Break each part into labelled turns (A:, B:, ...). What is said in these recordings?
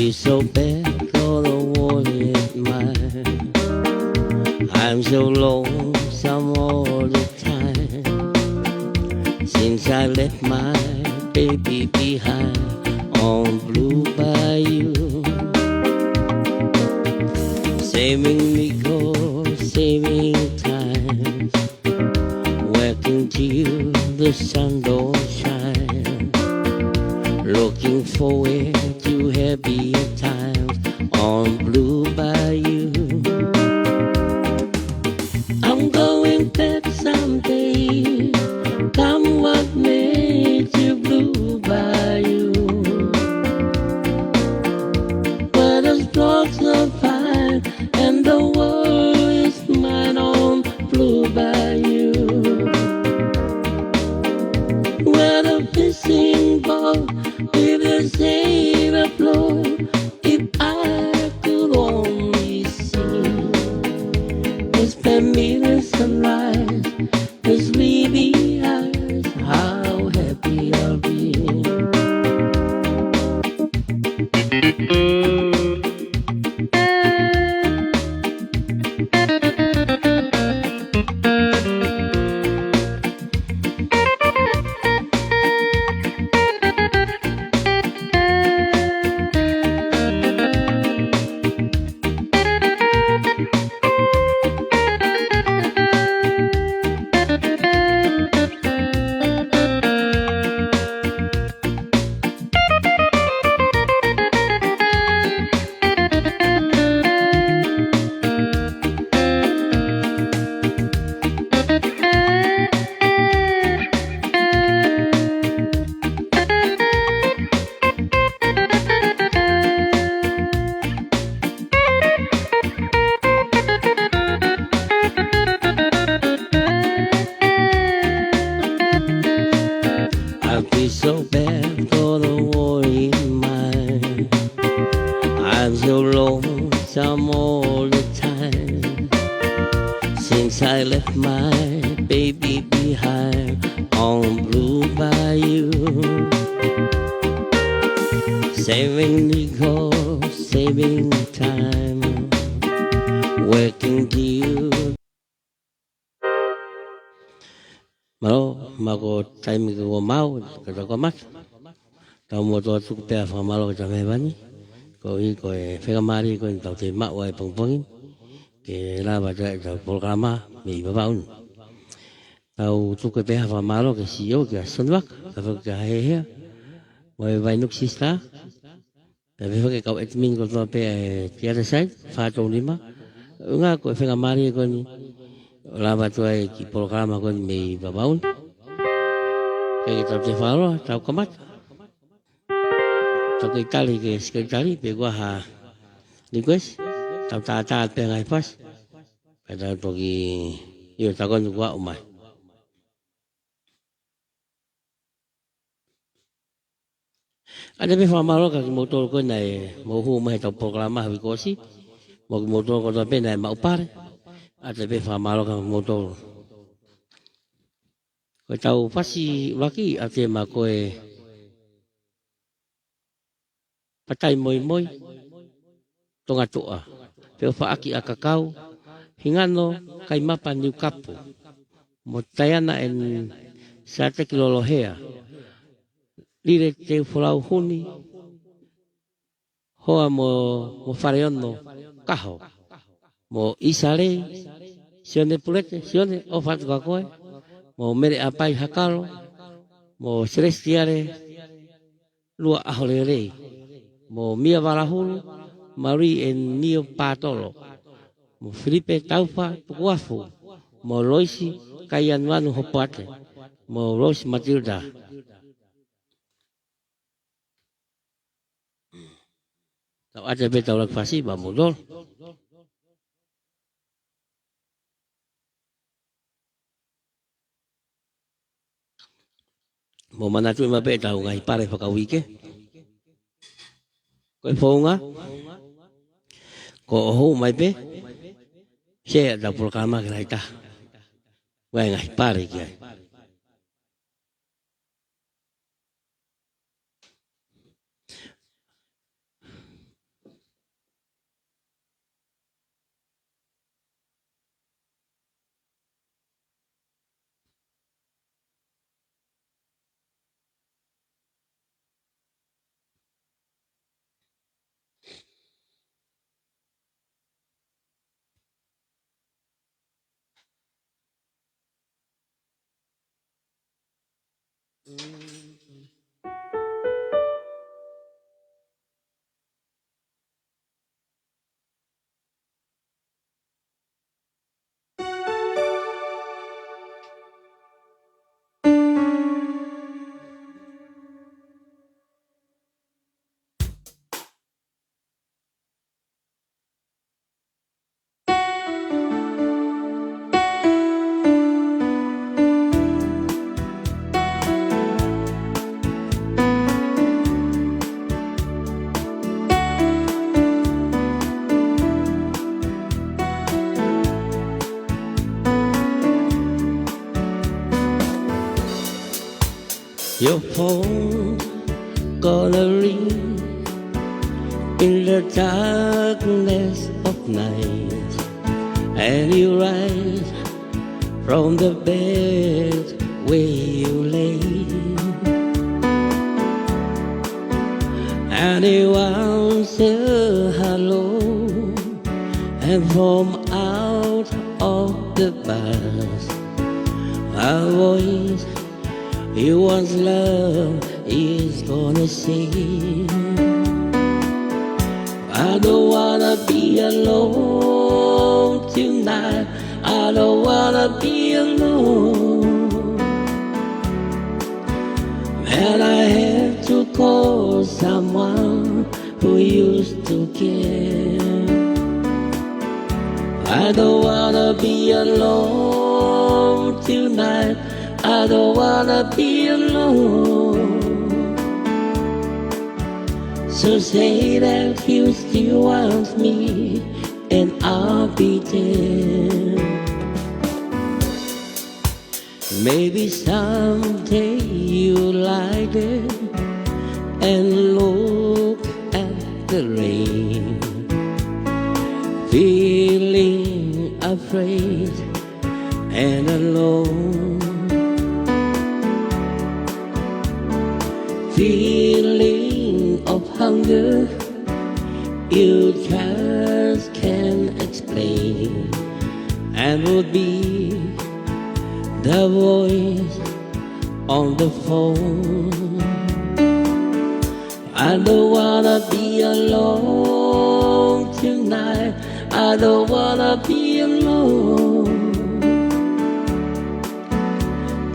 A: feel so bad for the war is mine. I'm so lonesome all the time since I left my baby behind on Blue Bayou. Saving me gold, saving time, working till the sun don't shine, looking forward to happier times on Blue Bayou. I'm going back someday, come what may, to Blue Bayou, where the dogs are fine and the world is mine on Blue Bayou, where the fishing boat with the sailor flow. If I could only see, it's been millions of lives, this sleepy eyes, how happy I'll be. I feel so bad for the war in mine. I'm so lonesome all the time since I left my baby behind on Blue Bayou. Saving the gold, saving time, working till malo mago time ko mau kada ko mat tao mo to tu pe fa malo ta me bani ko i ko e fe mari ko tao te ma wai pong pong ke la ba ta programa mi ba baun tao tu ko pe fa malo ke si yo ke son wak ta ke he he wai vai nuk sista ta ve ke kau admin ko to pe ti ada sai fa to lima nga ko fe mari ko ni lama tu ai ki programa kon me babaun kai tau te faro tau kamat tau kai tali ke sekretari pe gua ha request tau ta pe ngai pas pada to ki yo ta kon gua umai ada pe famalo ka motor ko nai mo hu mai tau programa ha ko si mo motor ko pe nai mau pare ada pe famalo ka motor ko tau pasi waki ate ma ko e patai moi moi tonga toa pe fa aki akakau hingano kai mapa niu kapu mo tayana en sate kilolohea lire te fulau huni hoa mo fareono kaho mo isale sione pulete sione ofat ka koe mo mere apai hakalo mo celestiare lua ahorere mo mia varahulu mari en nio patolo mo Filipe taufa pukuafu mo Loisi kayan wanu hopate mo Rose Matilda tau ada beta ulang fasi ba modal mo mana tu ma beta ngai pare fakawike ko fonga ko ho mai pe se da programa que está venga pare que Your phone gonna ring in the darkness of night, and you rise from the bed where you lay, and you answer hello, and from out of the bus a voice you once loved is gonna sing. I don't wanna be alone tonight. I don't wanna be alone. And I have to call someone who used to care. I don't wanna be alone tonight. I don't wanna be alone. So say that you still want me, and I'll be there. Maybe someday you'll lie there and look at the rain, feeling afraid and alone. Feeling of hunger you just can't explain, and would be the voice on the phone. I don't wanna be alone tonight. I don't wanna be alone.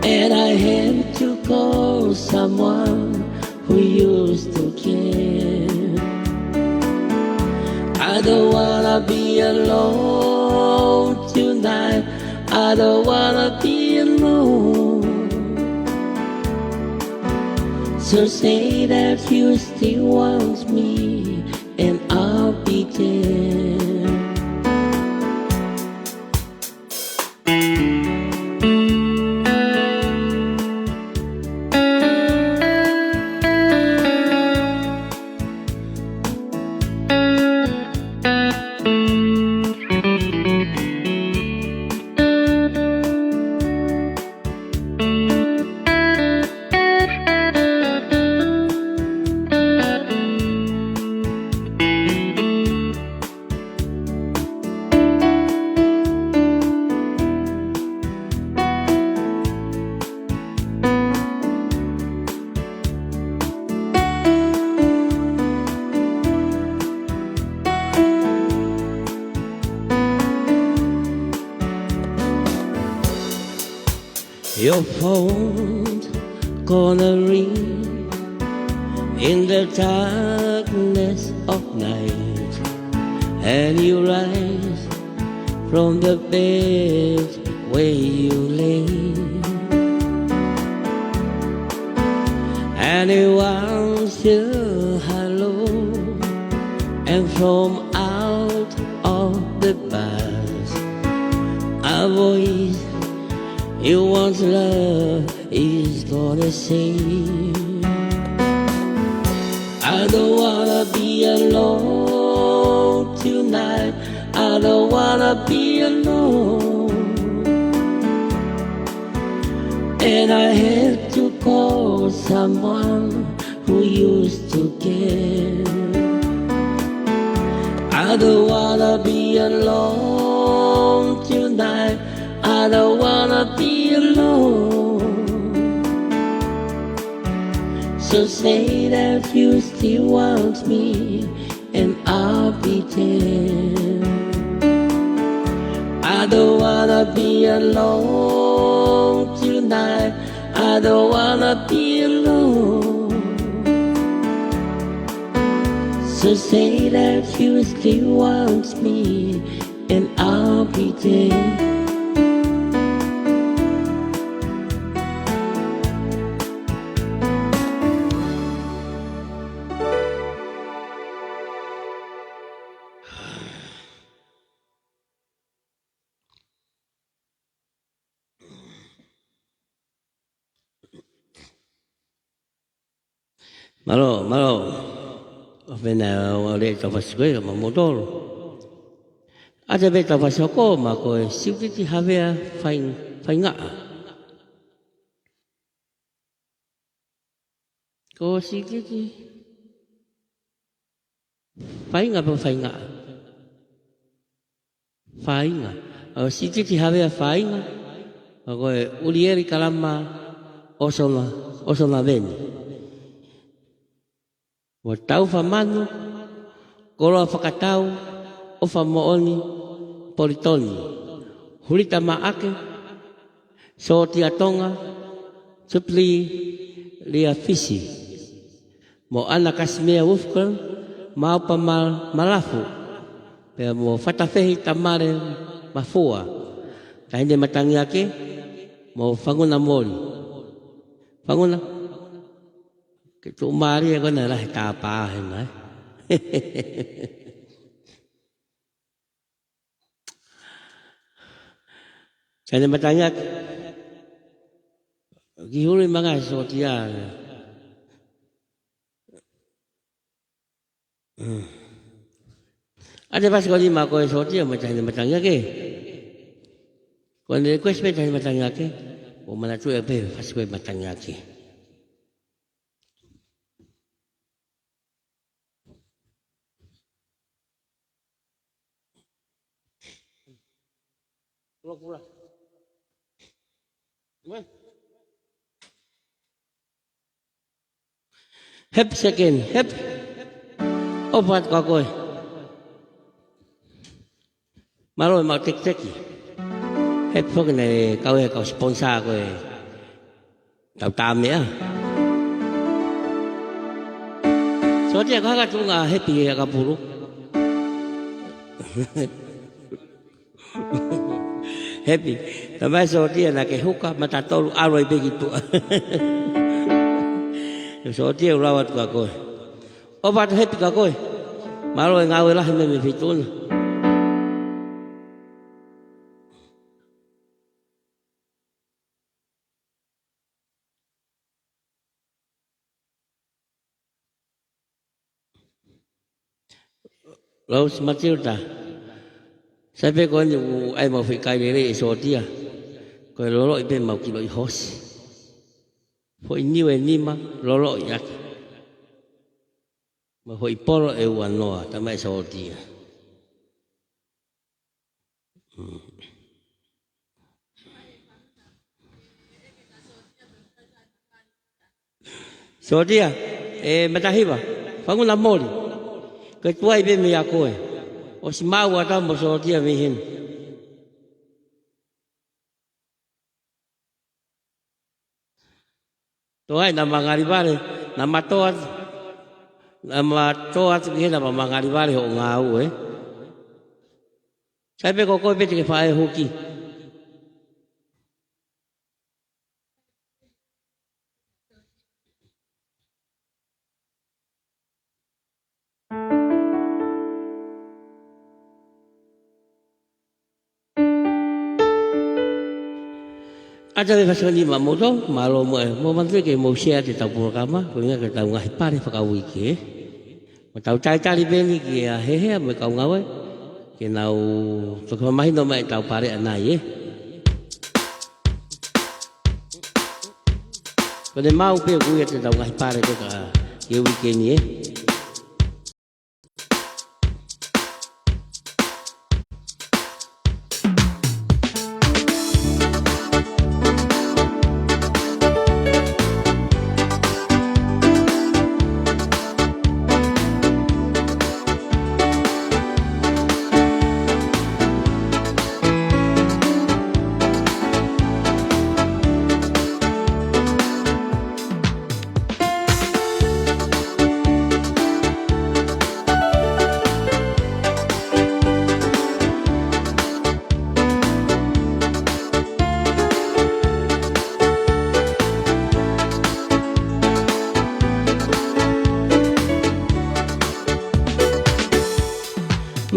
A: And I have to call someone who used to care. I don't wanna be alone tonight. I don't wanna be alone. So say that you still want me, and I'll be there. Your phone's gonna ring in the darkness of night, and you rise from the bed where you lay, and you answer hello, and from out of the bus a voice you once loved is gonna say, I don't wanna be alone tonight. I don't wanna be alone. And I had to call someone who used to care. I don't wanna be alone tonight. I don't wanna be alone. So say that you still want me, and I'll be there. I don't wanna be alone tonight. I don't wanna be alone. So say that you still want me, and I'll be there. Malo, vena ole tava sikoe ma modoro. Ada be tava soko ma koe siutiti havea whainga. Ko siutiti whainga pa whainga. Whainga. O siutiti havea whainga. Ma koe urieri kalama osona veni. Wa tau whamanu, koroa whakatau, o whamooni, politoni. Hurita maake, so tia tonga, tupli lia fisi. Mo ana kasmea wufkan, maupa malafu. Pea mo whatawhehi tamare mafua. Kahinde matangi ake, mo whanguna mori. Whanguna? Cái chỗ ma đi con này là cà pa hình đấy. Cho nên mà tanya gihuri mga sotia. Ada pas kau di makoi sotia macam tanya ke. Kau ni request macam tanya ke. Oh mana tu apa pas kau tanya ke. Pulang. Hep second, hep. Opat kakoi. Malo mau tek. Hep phok này kau sponsor koi. Tao tam ya. So dia kau tu ngah happy ya kapuru. Happy. Tapi so dia nak huka mata tolu arwai begitu. So dia rawat kakoi. Obat happy kakoi. Malu ngawe lah memi fitun. Lalu Matilda. Sampai kau ni ai mau fikai diri so dia. Kau lolo ibe mau kilo ihos. Fo ini mah lolo yak. Mau fo ipolo wanoa tamai so dia. So dia matahiba. Fangun lamoli. Ketua ibe mi yakoe. O si mau ada mo so dia mihin. Toai nama ngaribare, nama toat kena nama ngaribare ho ngau Sampai kau beti ke fae hoki. Ada lepas ni mamu tu malu mau bantu ke mau share di tabu kama, kau ingat kita ngah pare pakau ke, mau cari beni ke hehe mereka ngawe, ke nau tu kau mahin tu mai tahu pare anai kau ni mau pe kau ingat kita ngah pare tu ke weekend ni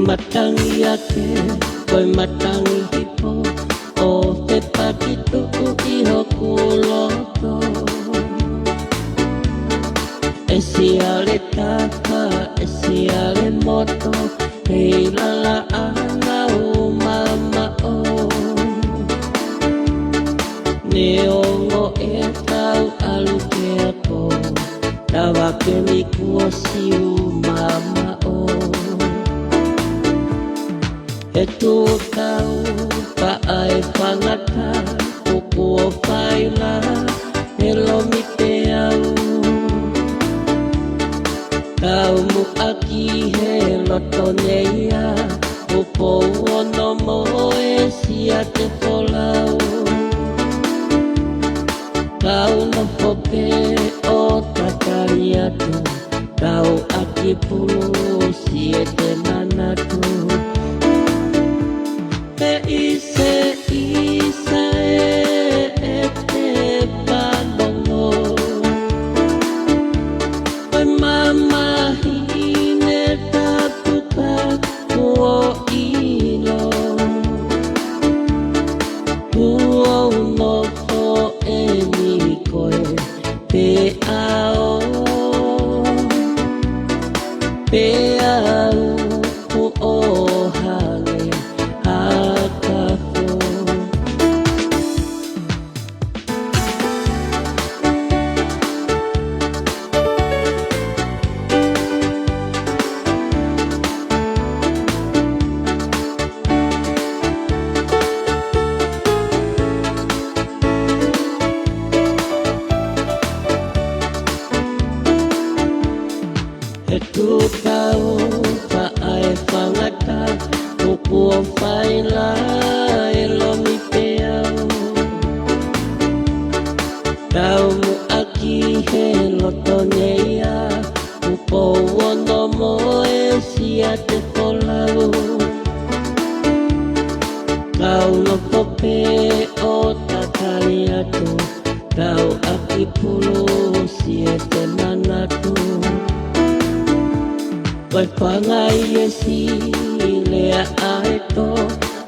A: matangi ake, koe matangi hipo, o te pakitu iho kuloto. Esiale taka, esiale moto, hei lala ana o mama o. Neongo e tau alu ke ako, tawa ke miku o siu mama o. E tu tau pa ai whangata, uku o whaila, e lomi te au. Tau mu aki he loto neia, upo ono mo e sia te polau. Tau no pope o takari atu, tau aki pulu si e te manatu. E ise isa e te panongo, oi mama hine tapuka uo ilo. Uo no fo e ni koe pe ao, pe au o hale hakafo. E tu tau pa ai whangata, uku o whaila e lomi te au. Tau mu aki he loto neia, upo ono mo e sia te polau. Tau no pope o takari atu, tau aki pulu si e te manatu. Koe whangai e si lea aeto,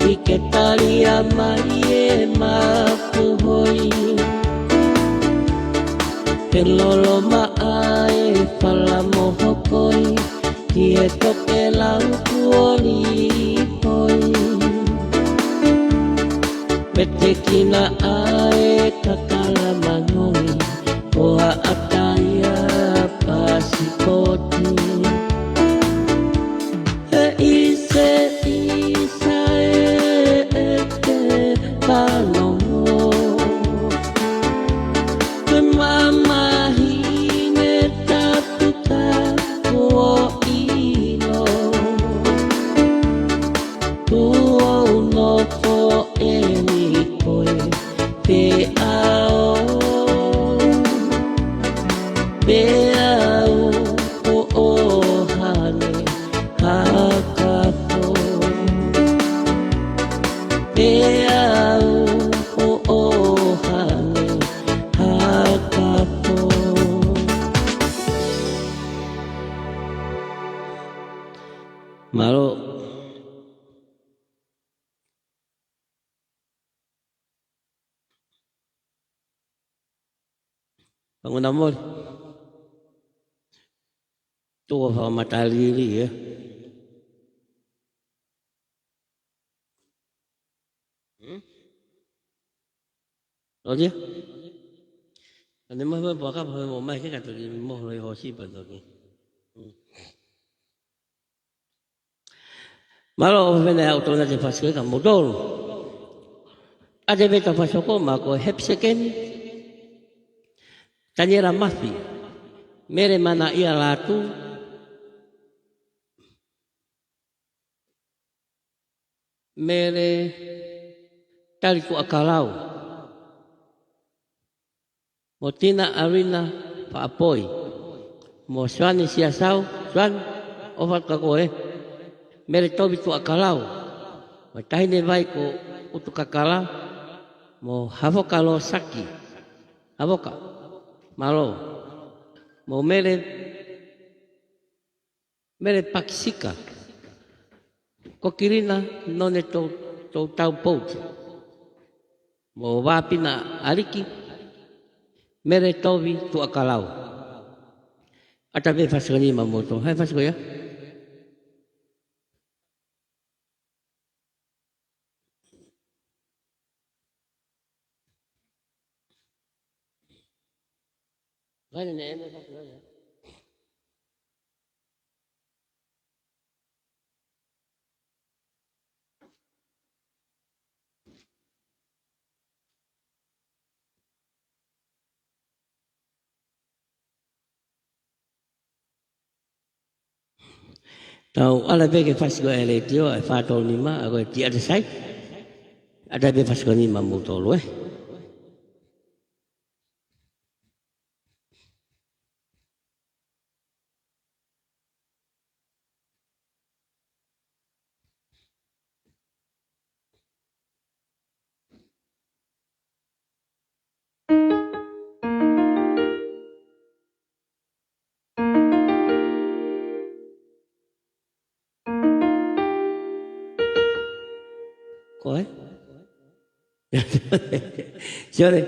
A: i ke taria mai e mapuhoi. Ke lolo maa e whala mohokoi, ki e toke lau kuoli hoi. Me te kina ae kakala manoi, koa ataia pasipoti. Ise isa e te palongo, te mama hine tapuka uo ilo. Uo no fo e ni koe pe ao, pe au o hane hakafo. Pe au o hane hakafo. Malo bangun amor, tuwa fa matalili ya. Lo dia? Ane mah baka mo mai ke kata di mo lo hosi patoki. Malo vene auto na de paske ka modol. Ade beta pasoko ma ko hepseken. Tanyera mafi. Mere mana ia latu. Mere taliku akalau. Motina arina pa apoi. Mo swani siasau, swan ofat ka koe. Mere tobi tu akalau. Matahine vai ko utu kakala. Mo havoka lo saki. Havoka. Malo. Mo mere pakisika. ko kirina none tō tau pouti. Mo wāpina ariki, mere towi tu akalau. Ata be whasikani ma moto. Hai whasiko ia? Gana ne eme whasiko ia? Tau ala be ke whasiko e le tio e whātou ni ma a koe ti ate sai. Ata be whasiko ni ma moto lo Koe? Siore?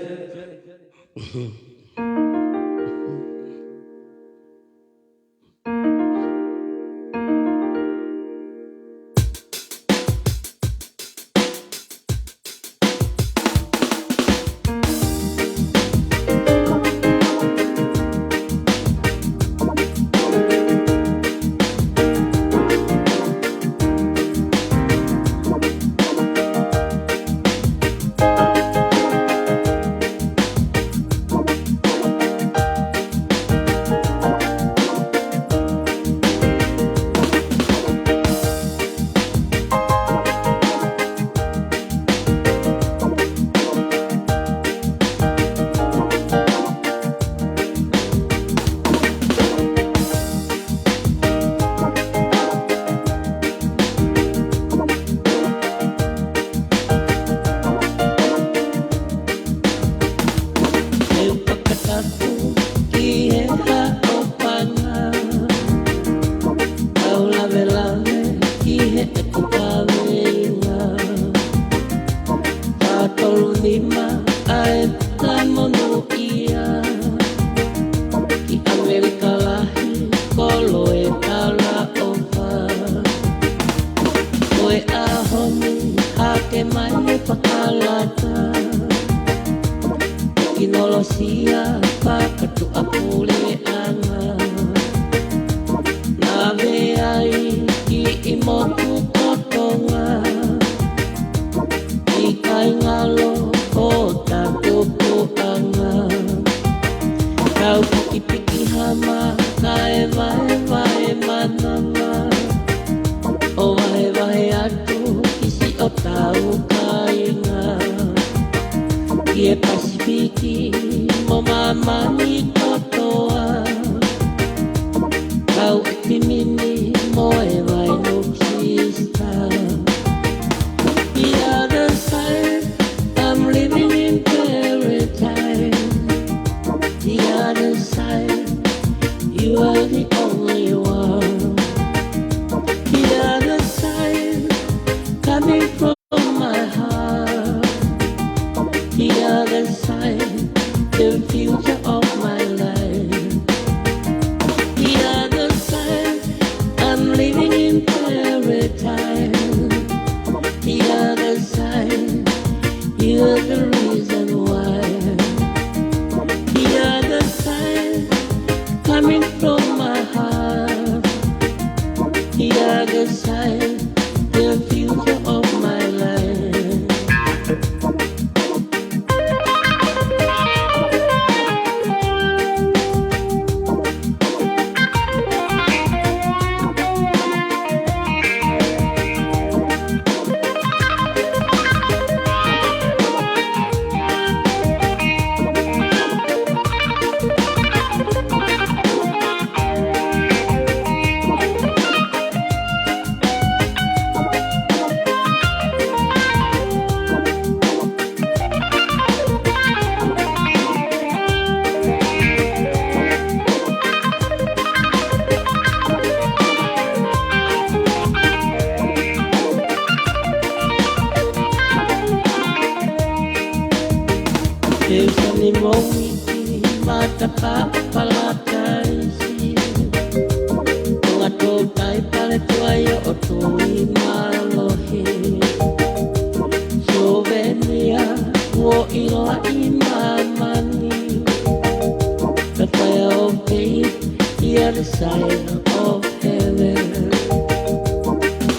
A: other side of heaven.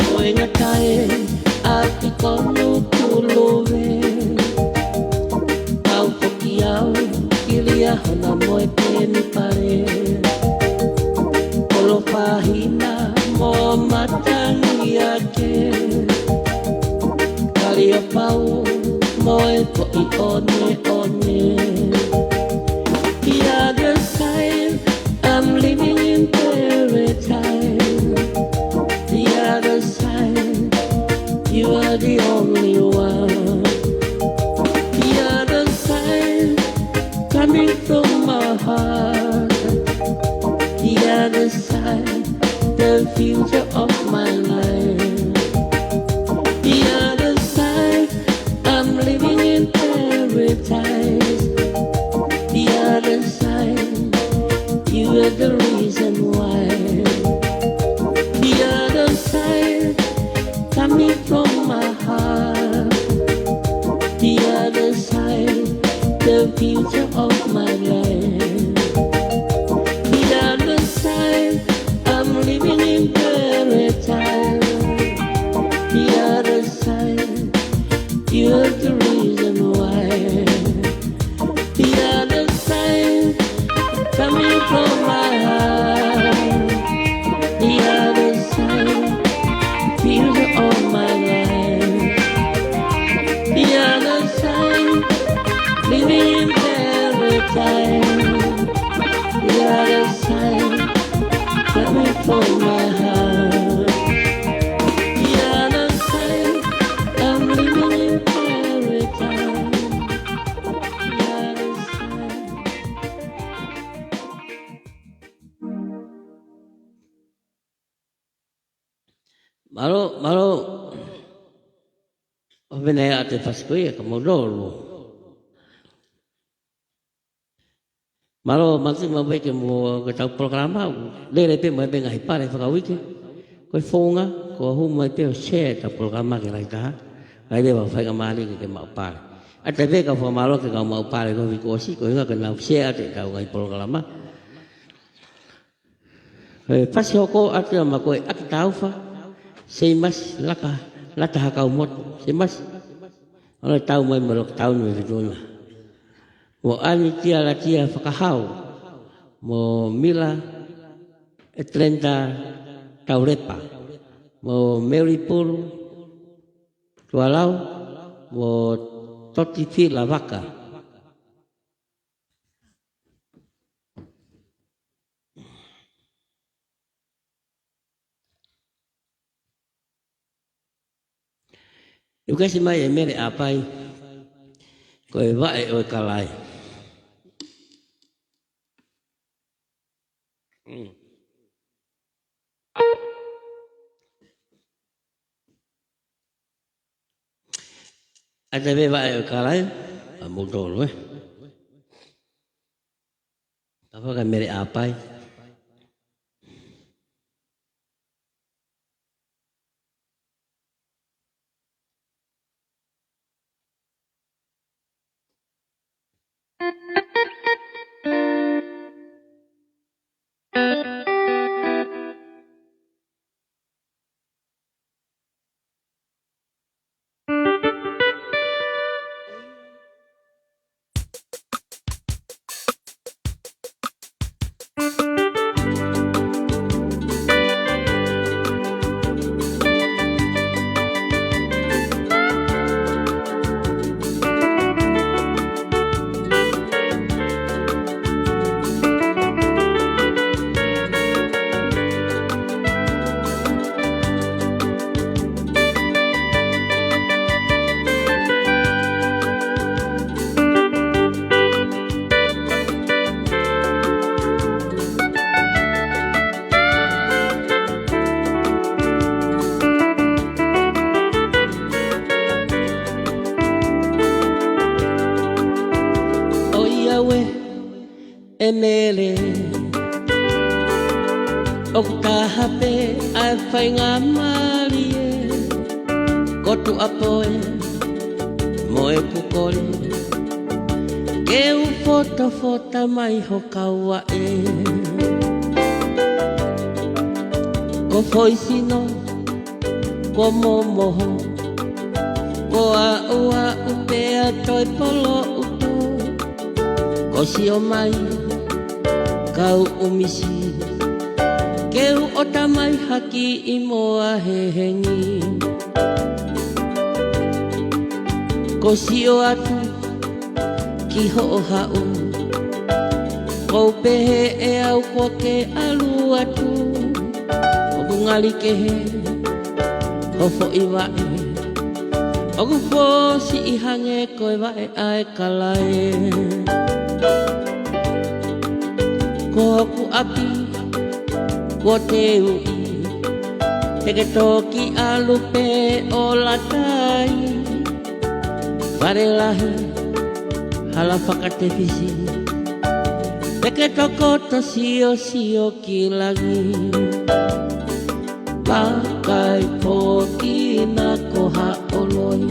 A: Going a time, I'll be gone to love. Au pokiao, kilia hana moe teni pare. Olo pahina mo matangi ake. Kari o pau moe po I one one. The other side, I'm living in paradise. The other side, you are the only one. The other side, coming from my heart. The other side, the future of my life. The other side, I'm living in paradise. The other side, you are the reason why. The other side, coming from my heart. The other side, the future of my life. The other side, I'm living in paradise. The other side, you're the reason why. The other side, coming from my heart. The other side, future of my life. The other side, living in paradise. The other side, coming from my heart. The other side, I'm living in paradise. The other side. Malo, venea ate fascoia como dolo. Malo mati mau que mo que tau programa le pe mo benga hipare fa wiki. Ko fonga ko hu mo te share ta programa que lai ta. Ai de ba fa ka mali que mau pare. Ate be ka fo malo que ka mau pare ko ko si ko nga que na share te tau ngai programa. Pasio ko ate ma ko ak tau fa. Sei mas laka hakau mot sei mas. Ora tau mai melok tau ni vidona. Mo ani tia la tia fakahau. Mo mila 30 taurepa. Mo meripur tualau mo toti fi la vaca. Eu kasi mai mere apai ko e vai o kalai. Ada be vai o kalai amudol apa kan mere apai. Emele Oktahape ai fai ngā malie Kotu apoe Moe kukore Ke u fota mai ho kaua e ko foi sino ko momoho ko a upea toi polo uto ko si o mai kau umisi keu o tamai haki i moa hehengi ko si o atu ki ho o hau ko pehe e au ko ke alu atu o ngali ke he ko fo i wae o ku fo si i hange ko e wae ai kalae ko ku api ko te ui te ke toki alu pe o latai pare lahi hala whakate fisi te ke toko to sio ki lagi pakai poki na ko haoloi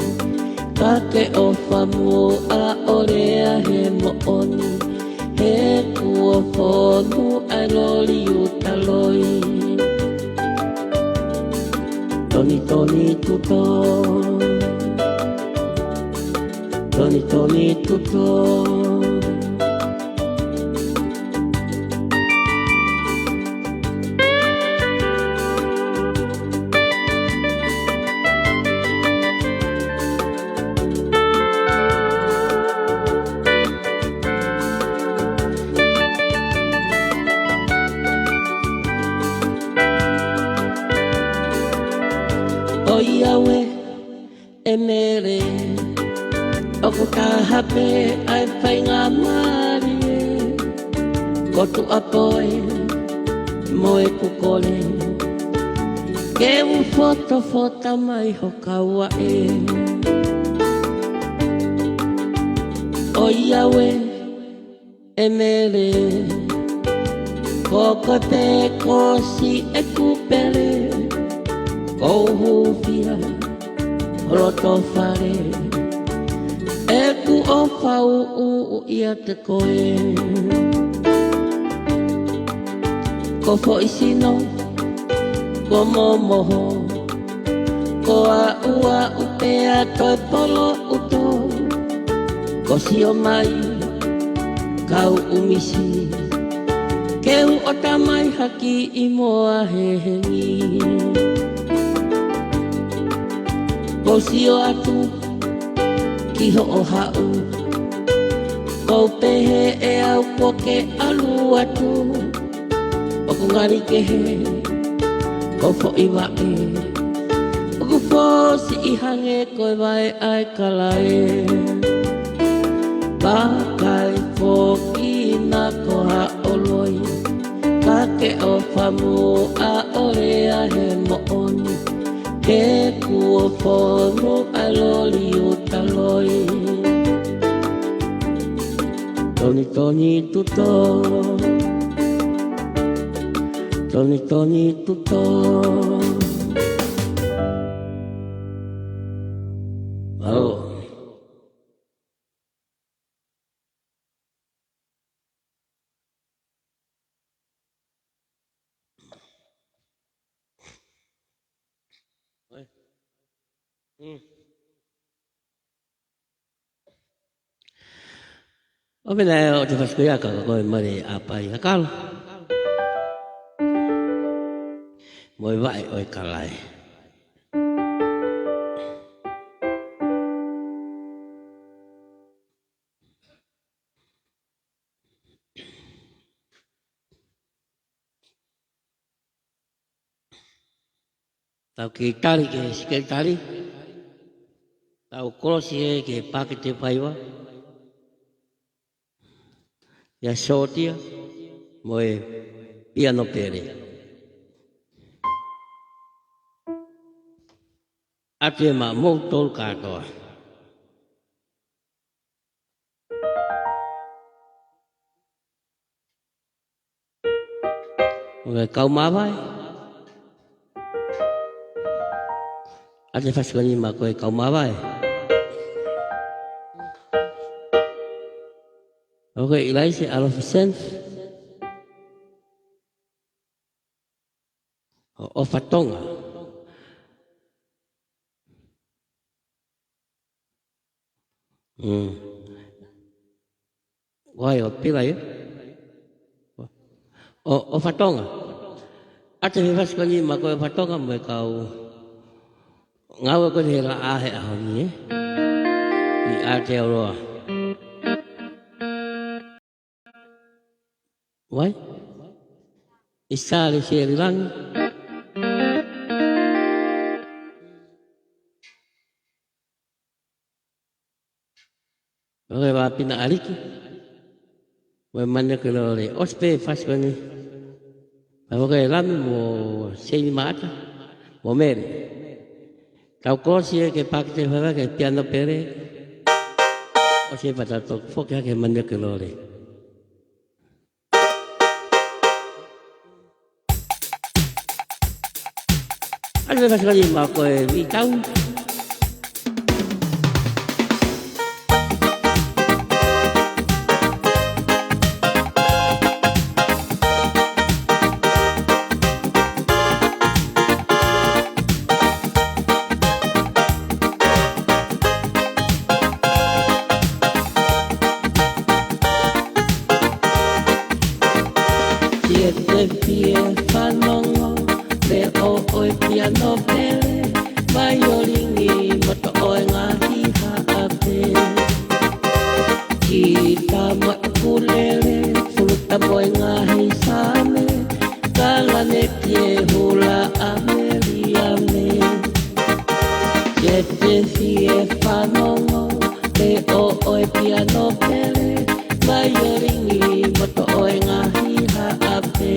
A: ka ke o famu a orea he mo oni he kua fonu a loli utaloi toni toni tuto toni toni tuto Oiawe e mere o ko tahape ai whainga mari ko tu apoe mo e kukole ke u fota mai ho kaua e Oiawe e mere ko kote ko si e kupere ko hufia roto fare e ku o fau u ia te koe ko fo isino ko momoho ko a ua upea toi polo uto ko si o mai kau umisi keu o tamai haki i moa hehengi ko si o atu ki ho o hau ko pehe e au ko ke alu atu o ku ngari ke he ko fo i wae o ku fo si i hange ko e wae ai kalae pakai fo ki na ko ha oloi ka ke o famu a orea he mo oni ke kua fono a loli utaloi toni toni tuto toni toni tuto oh o me o te faskuia ka ko mare apai akal moi vai oi kalai tau ki tari ke sikel tari tau kolosi ke pakete paiwa ya sotia moi piano pere ate ma mo tol katoa Oke kau mawai ate faskuani ma koe kau mawai oke ilai se alofisen o fatonga. Wai o pila ya. O fatonga. Ate me vas koni ma ko fatonga me kau. Ngau ko ni la a he a ni. I ate ro. Wai. Isa le se lang. Oke ba pina aliki. Wai mana ke lo le ospe fas koni. Oke lam mo se ni mata. Mo mere. Kau kosi ke pakte fava ke piano pere. O se patato foka ke mana ke lo le. Ada fas koni ma ko vi tau. Siete pies fanongo le o oi piano pere maiolingi moto oi ngahi haape kita mo kulele fuluta moi ngahi same kalane tie hula ameriame siete pies fanongo le o oi piano pere maiolingi moto oi ngahi haape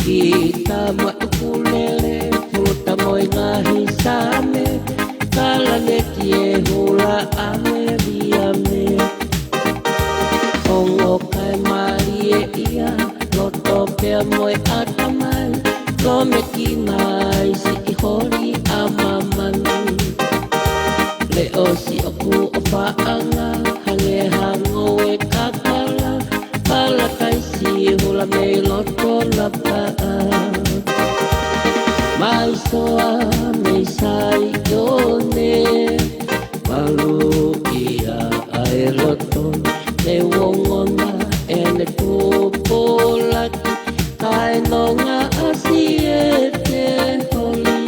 A: kita makulele futa moi ngahi same kalane tie hula ameriame ongo kai marie ia loto pe moi atamai lo me kinai si hori amamani le osi oku ofaanga hange hango e kakala pala kaisi hula me loto lapa mai soa me sai yone malu ia ai loto le wongona ene kupola kai nonga asiete holi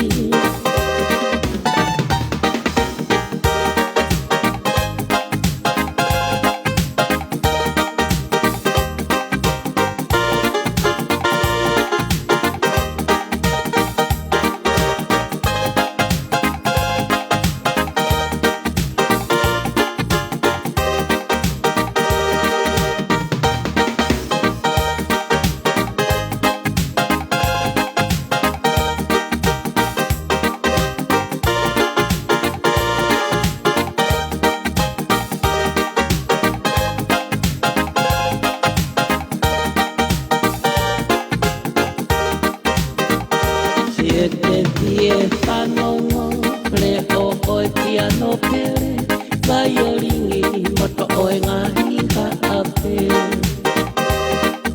A: siete pies fanongo le o oi piano pere maiolingi moto oi ngahi haape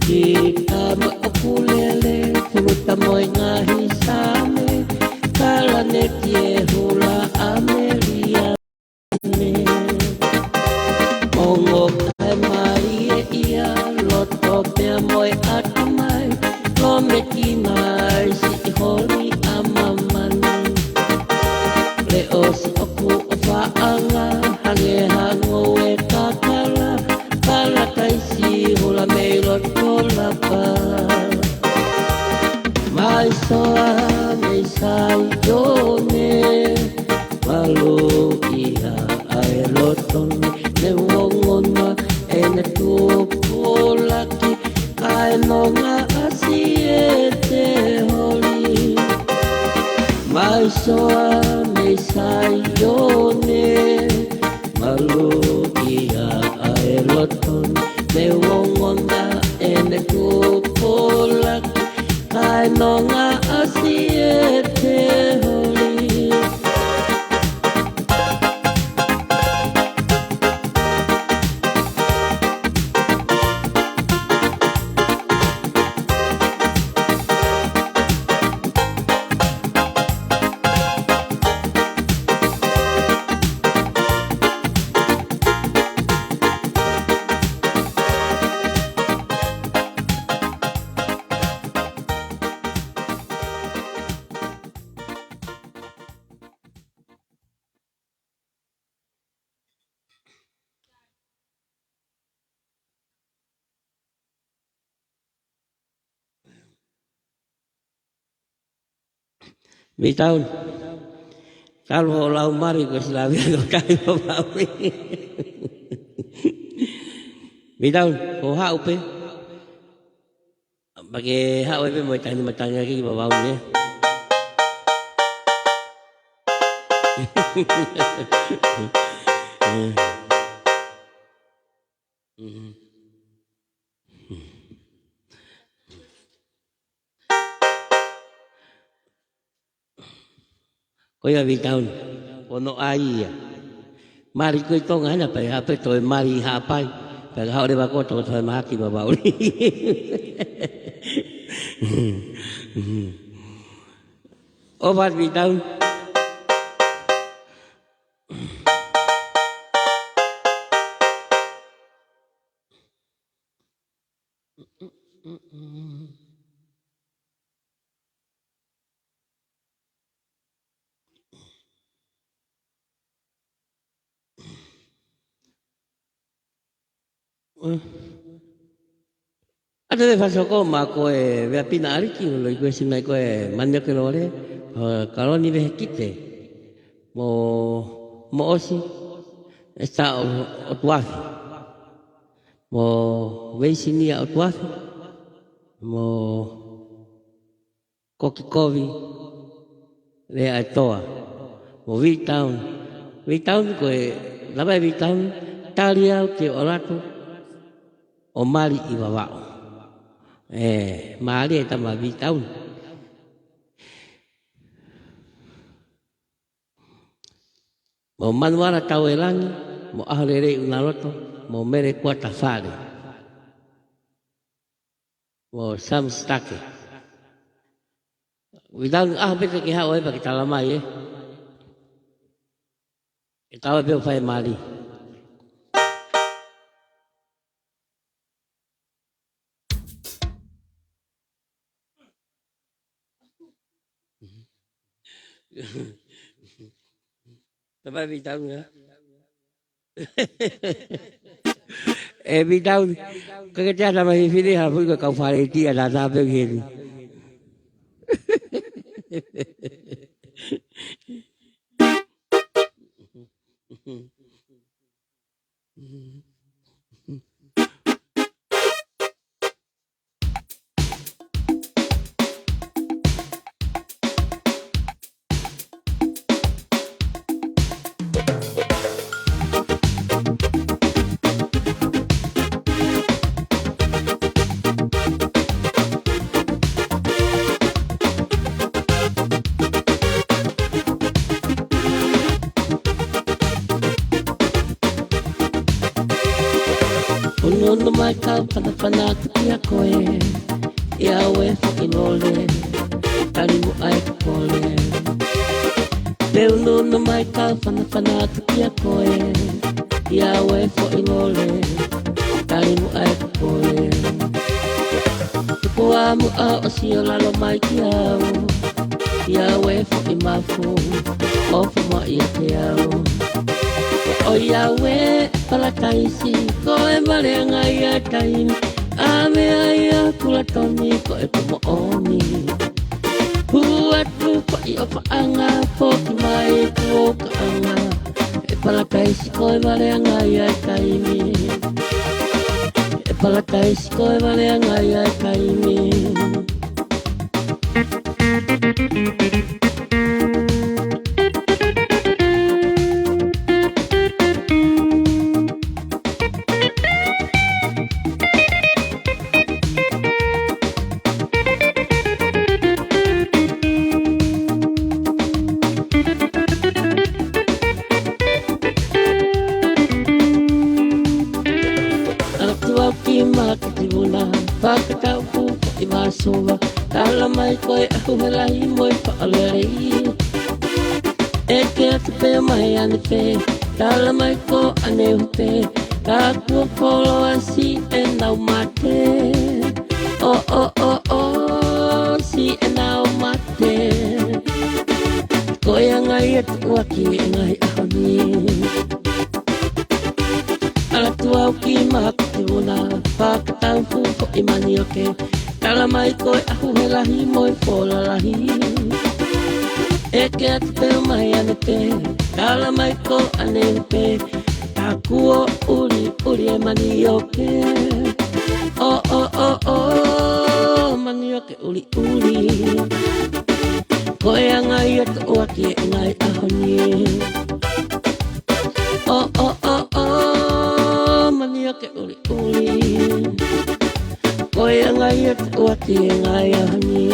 A: kita mo okulele fuluta moi ngahi same kalane tie hula ameriame ongo kai marie ia loto pe moi atamai lo me kinai si hori amamani le osi oku ofaanga hange hango e kakala pala kaisi hula me loto lapa mai soa me sai yone malu ia ai loto le wongona ene tupolaki kai nonga asiete holi mai soa me sai yone malu ia ai loton me wongona ene tupolaki kai nonga asiete holi Bitaun. Kalau lau mari ko sila biya ko tayo papawi. Bitaun, ko hao pe. Bagi hao pe mo tayo matanya kay papawi niya. Kuya Bitaun, kono ai ya. Mari ko ito nga na pa hape to mari hapay. Pag hao de ba ko to to maki babaw. Obat Bitaun. Ada de faso ko ma ko e ve pina ari ki lo ko sinai ko e manya ke lore kalau ni ve kite mo osi esta otwafi mo ve sini otwafi mo kokikovi le atoa mo Bitaun ko e laba Bitaun talia ke orato o mali ibawao mali eta ma Bitaun mo manuara tau elangi mo ahlere unaloto mo mere kuata fale mo samstake Bitaun bete ke hao ba kita lama ye itawa be fai mali Apa Bitaun ya? Bitaun, kerja sama ini harus ke kau fariti ada apa begini? Unono mai kau pana kia koe ia we whakinole tarimu ai kole Te unono mai kau pana kia koe ia we whakinole tarimu ai kole Tuko amu a osio lalo mai ki au ia we whakimafu ofu ma ia te au O Yahweh palataisi ko e marenga ia taimi ame aia kulatoni ko e pomooni Huatu ko i opa anga poki mai ko ka anga e palataisi ko e marenga ia taimi e palataisi ko e marenga ia taimi Pakatau ku i masova Tala mai koe ahu helai moi paalerei E ke atu pe mai ane pe Tala mai ko ane hupe Ka kua polo asi e nau mate Si e nau mate Koe angai atu waki e ngai ahoni Alatua ki mahakuti una Pakatau fuko i mani oke Tala mai koe ahu he lahi moi pola lahi E ke atu pe o mai ane pe, kala mai ko ane pe, takuo uri uri e mani o ke. Oh oh oh oh, mani o ke uri uri. Koe ngai atu o ki e ngai ahoni. Oh oh oh oh, mani o ke uri uri. Koe ngai atu o ki e ngai ahoni.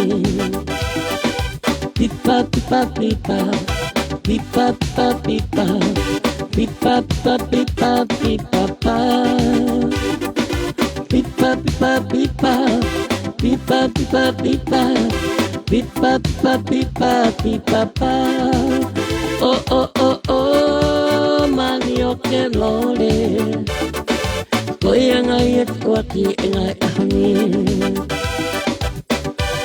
A: Pipa pipa pipa pipa pipa pipa pipa pipa pipa pipa pa pipa pipa pipa pipa pipa pipa pipa pipa pipa pipa pa oh oh oh oh mani o ke lore koe ngai e tuaki e ngai ahoni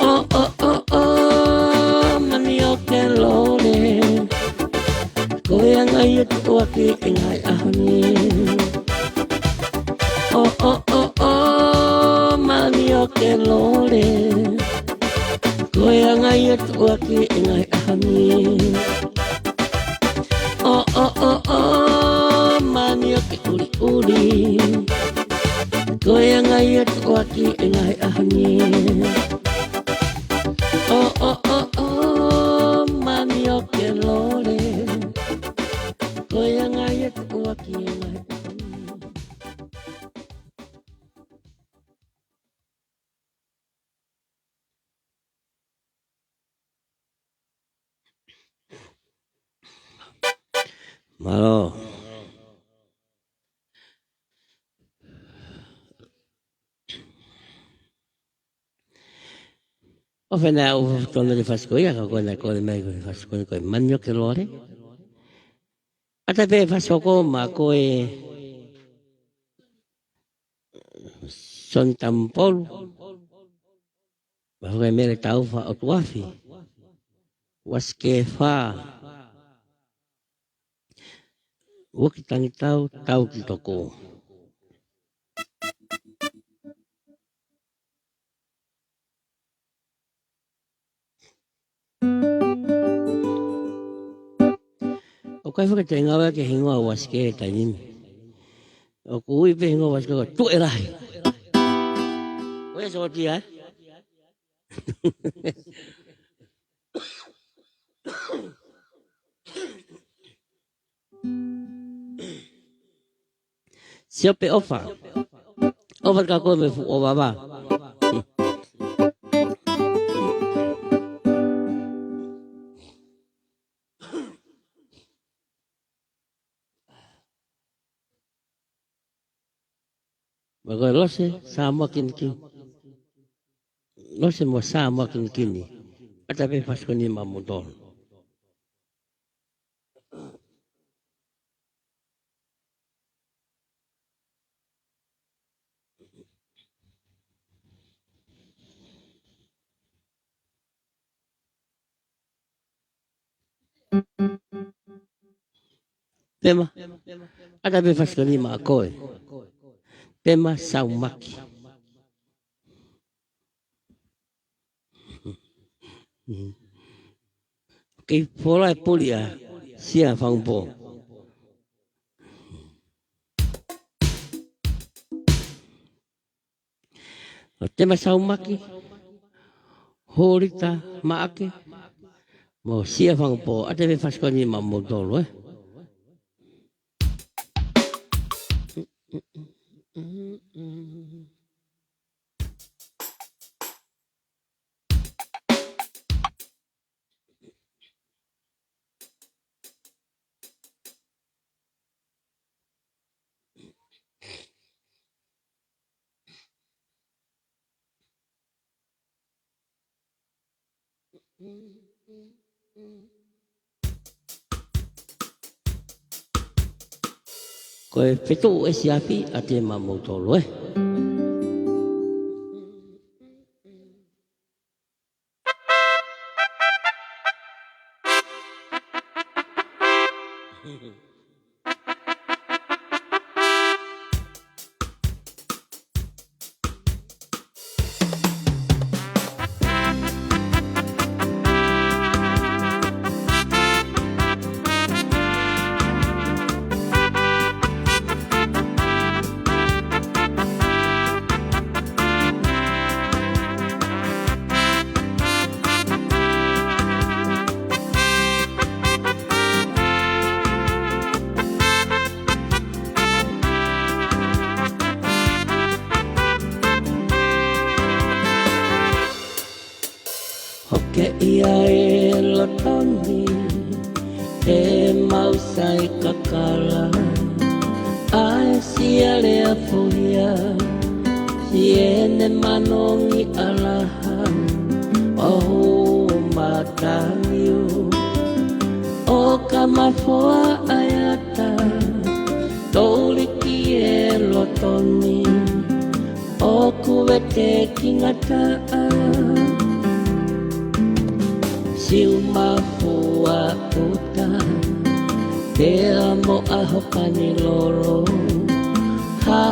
A: oh oh oh oh mani o ke lore koe ngai e tuaki e ngai ahoni oh oh oh oh mani o ke lore koe ngai e tuaki e ngai ahoni oh oh oh oh mani o ke uri uri koe ngai e tuaki e ngai ahoni oh oh oh oh mani o ke lore koe ngai e tuaki e ngai ahoni Malo o fena o tono de fascoia ka kona ko me ko fascoia ko manio ke lore ata pe fasco ma ko e son tampol ba ko me tau fa o tuafi was ke fa o ki tangi tau ki toko o kai fa ke ngawa ke hingo was ke tanim o ku i pe hingo was ko tu erai o e so ti ai Siapa ofa ka ko me fu o baba bago lose sama kin lose mo sama kin kini ata pe pas ko ni mamudol Pema ata pe pas ko ni ma ko Pema saumaki Kei pola e polia sia fangpo. Tema saumaki horita maake mo sia fangpo ate me faskoni mamodolo Koe petu e siapi ate mamodolo ke ia e lotoni e mau sai kakala ai sia le apuia si ene manongi alaha o mataniu o kamafoa ayata toliki e lotoni o kuwete kingataa siumafua uta te amo ahopani lolo ha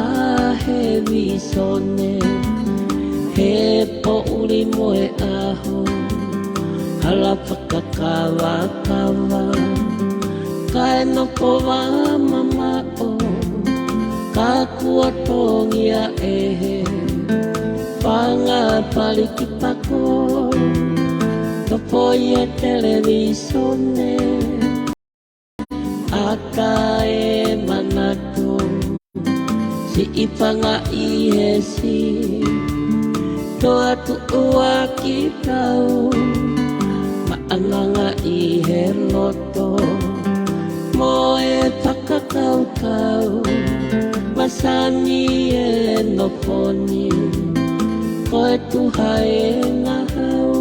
A: he visone he po uli moe aho hala pakakawa kawa kai no kowa mama o kakua tongia ehe panga palikipako topoie televisione aka e manatu si ipanga ihesi toa tuua kitau maananga ihe loto moe pakakau-kau masani e noponi koe tuhai ngahau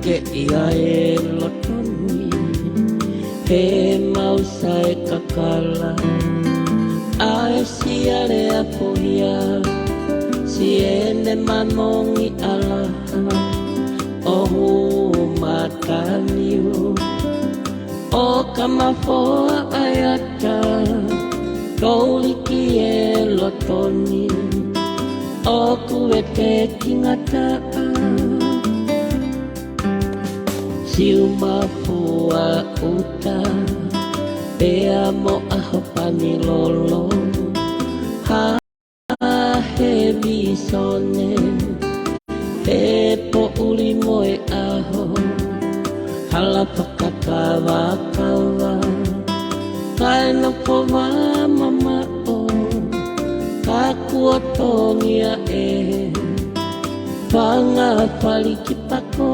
A: ke ia e lotoni he mau sai kakala ai sia le apuia si ene manongi alaha o mataniu o kamafoa ayata toliki e lotoni o kuwete kingataa siumafua uta te amo ahopani lolo ha he visone te po uli moe aho hala pakakawa kawa kai no kowa mama o kakua tongia e panga palikipako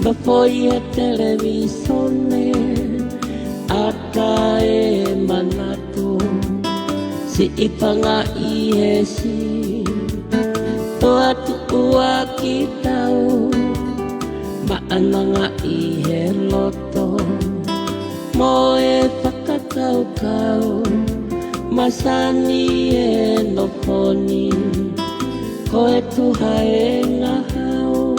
A: Bafoia televisione aka e manatu si ipanga ihesi toa tuua kitau maananga ihe loto moe pakakau-kau masani e noponi koe tuhai ngahau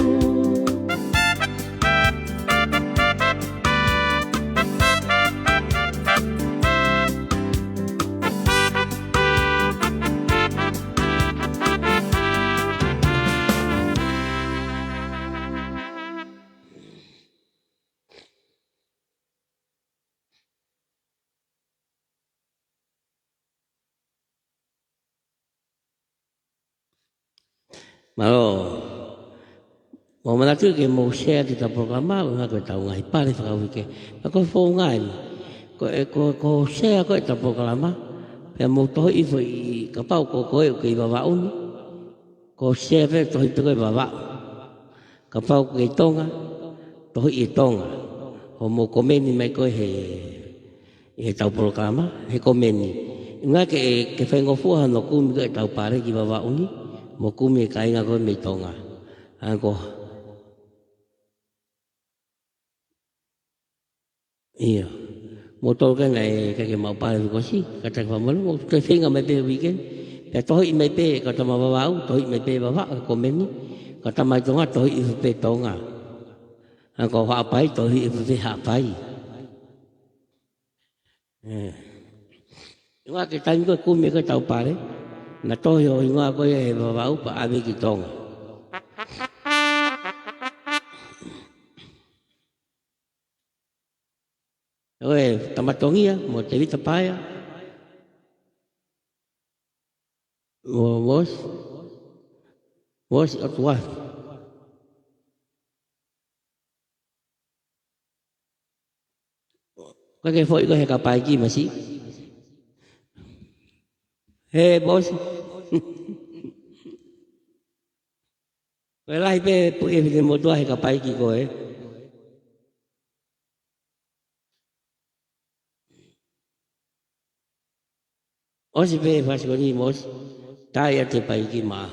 A: Malo, mau menatu ke mau share di programa, nggak tahu ngai pare fakau ke, aku phone ngai, ko share ko di programa, ya mau tahu itu kapau ko ke bawa un, ko share tahu itu ke bawa, kapau ke tonga, tahu itu tonga, mau komen ni mai ko he tahu programa, he komen ni, nggak ke fengofuhan aku nggak tahu pare di bawa uni. Mokumi kainga ko may tonga ako iya motor kan ay kake mapal ko si kata pamalo mo kasi nga may pe weekend ya tohi may pe kata mababao tohi may pe baba ko meni kata may tonga tohi pe tonga ako hapai tohi pe hapai nga kita ko kumi ko tau pare na toyo nga ko e babao pa abi ki tonga Oke, tempat tongi ya, mau tewi tepaya. Bos, bos tua. Kau foi kau kapai ki masih. Hei bos, kau lah ipe pui ipe mau tua kapai ki kau O si pe pas kau ni bos, tai ate pai ki ma.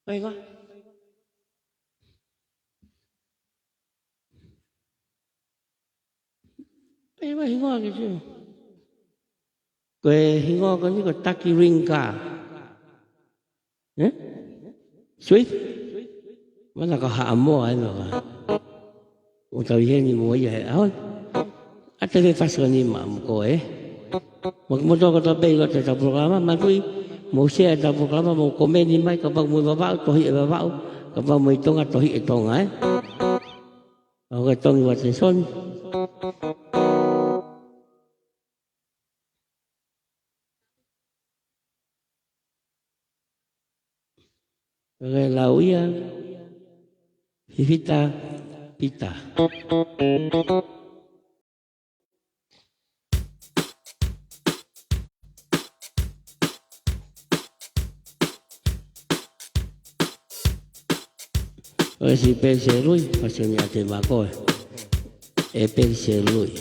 A: Oi kau. Eh, wah hingo gitu. Kue hingo kau ni kau taki ringka. Eh? Sweet? Mana kau hamo ano ka? Utawi ni mo ya. Ahon. Ate le pas kau ni mam ko Magmoto ko tabi ko sa programa. Magui mo share sa programa mo komen ni mai kapag mo babao tohi babao. Kapag mo itong at tohi itong Okay, itong iwasan. Okay, lauya. Hihita. Pita. Okay, si Perse Lui. Pasal ni ate mako Perse Lui.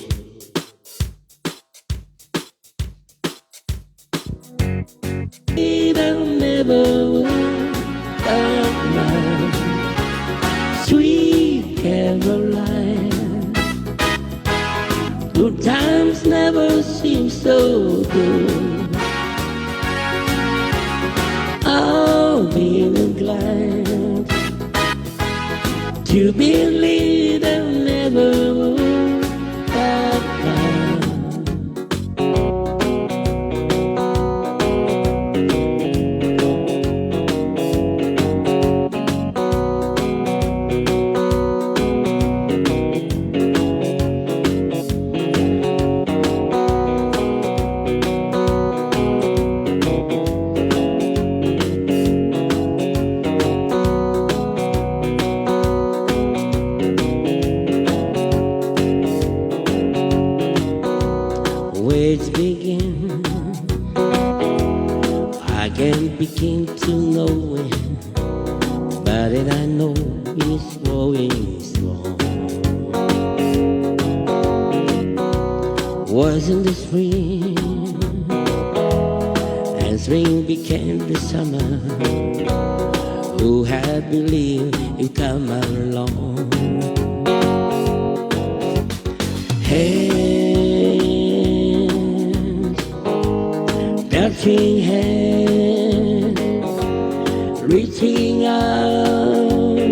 A: Never Sweet Caroline, good times never seem so good. I'll be inclined to believe that never would that time. Where to begin? I can't begin to know it, but it I know it's going strong. Wasn't the spring, and spring became the summer. Who had believed you'd come along? Touching hand, reaching out,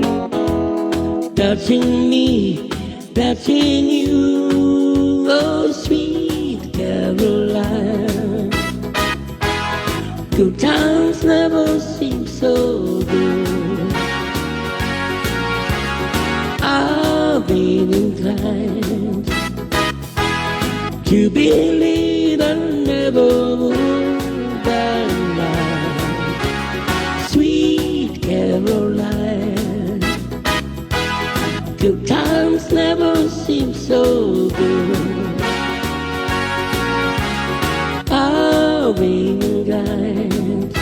A: touching me, touching you, oh sweet Caroline. Good times never seem so good. I've been inclined to believe I never would. Sweet Caroline, good times never seem so good. I'll be inclined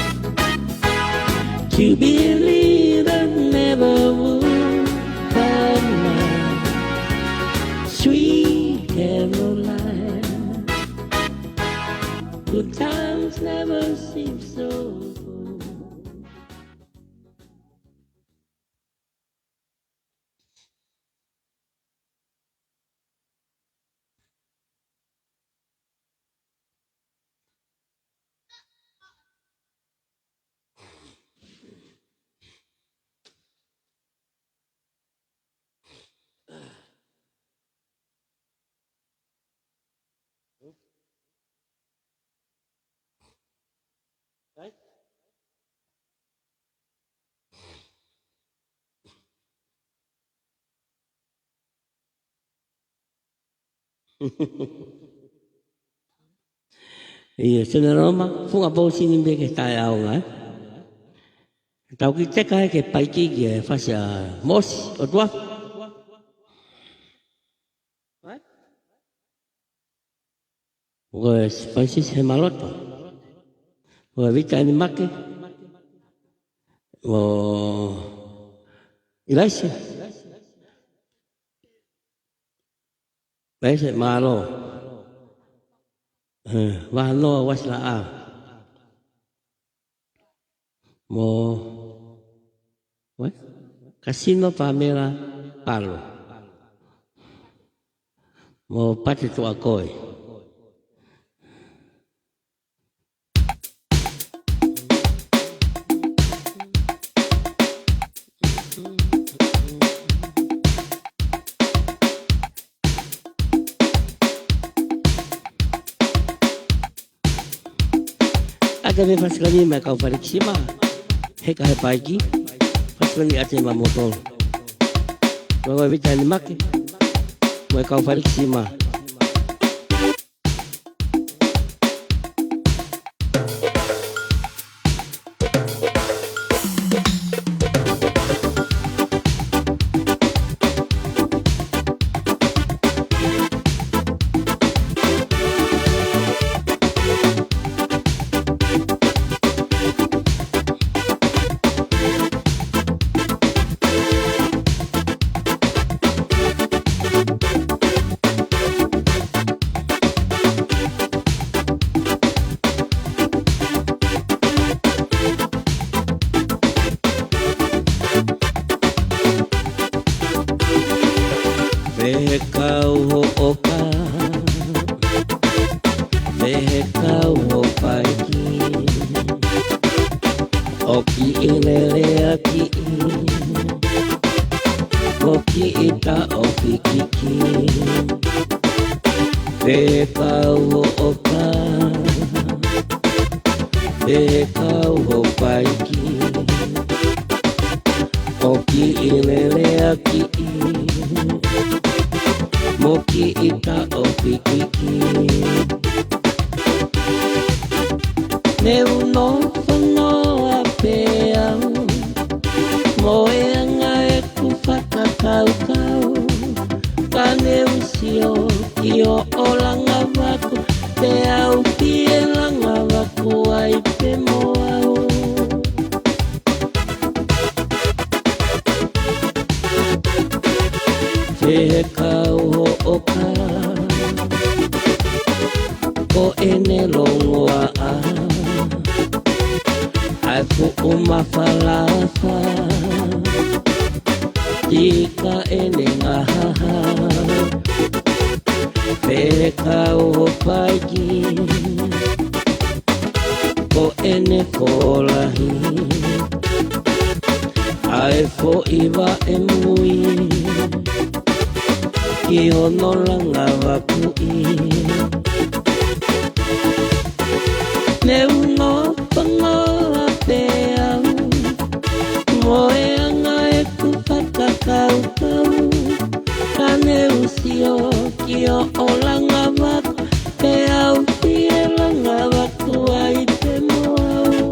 A: to believe I never would find my sweet Caroline. Good times never seem so good. Iya, sena Roma, funga po sinimbe ke tayo nga. Tau ki teka ke paiki ke fasya mos o tua. Pues Francis Hemaloto. Wa vita ni make. O Ilaisha. Ilaisha malo. Wa no wasla a. Mo Casino Pamela Palo. Mo pati tu akoi. Ada me faskani me kau pariksima. Heka he pagi. Faskani ate ma motor. Wa vita ni make. Me kau pariksima. Kau ho oka, kau ho paiki, oki ilele aki, oki ita oki kiki. Kau ho oka, kau ho paiki, oki ilele aki. Moki ita oki kiki. Ne uno whango a peau, moe anga e kufaka kau kau. Ka ne usio ki o olanga waku, te au pie langa waku ai pe moau. Te kau ho oka, ko ene longoa a, ai fu umawhalafa, tika ene ngaha. Te kau ho paiki, ko ene kolahi, ai fo iwa e mui. Ki ono langa waku i ne uno pangoa peau, moe anga e kupaka kau kau. Ka ne usio ki o langa waku, peau pie langa waku ai te moau.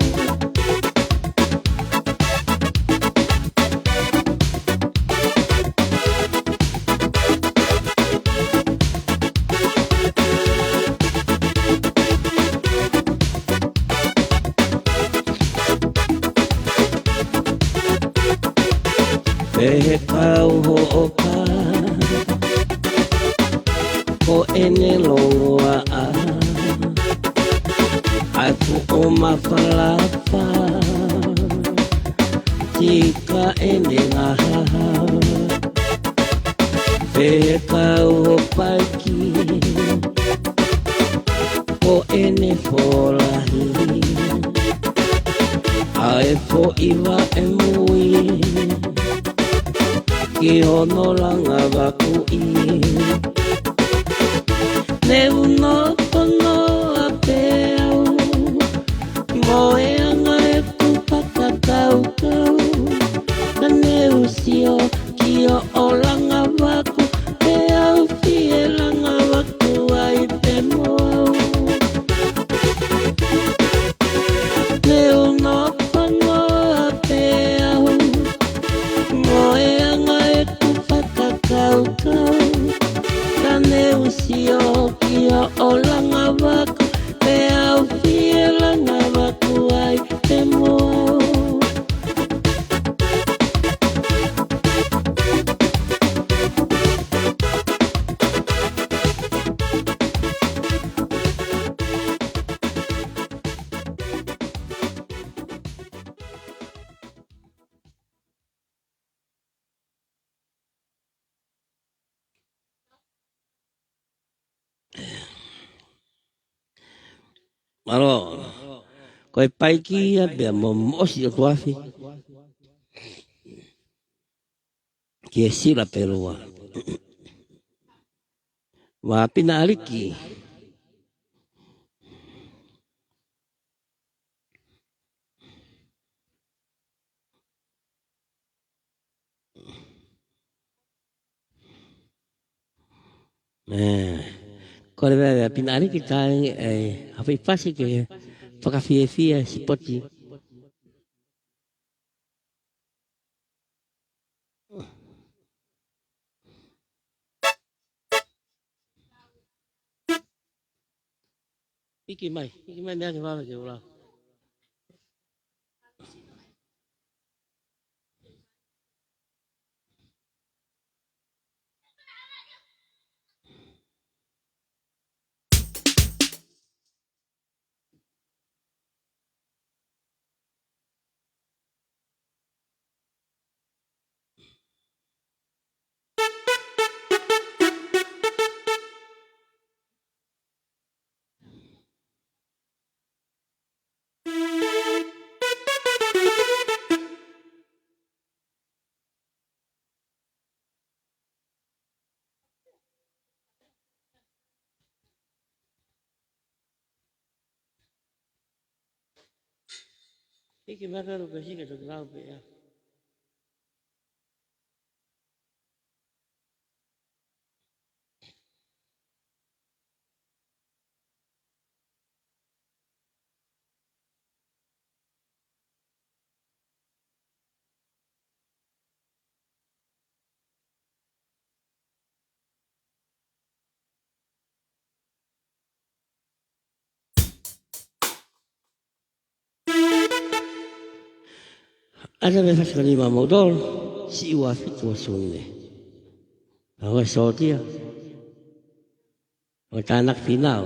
A: E kau ho oka, ko ene longoa a, ai fu o mawhalafa, tika ene ngaha. E kau ho paiki, ko ene folahi, ai fo iwa e mui. Ki ono langa waku i ne uno tono a peau, moe anga e kupaka kau kau. Ka ne usio ki o langa waku, peau pie langa waku. Malo. Koe pai ki a bea mo osi o tuafi. Ki e sila pelua. Wa pina aliki. Kore bea pina aliki tai hawhi pasi ke whakawhiewhia si poti. Iki mai mea ke wawa ke ura. Iki mea karo kasi ke tuk lau pe ya. Ada me whakari ma maudol, si ua fitu o sunne. Awa sotia. O tanak finau.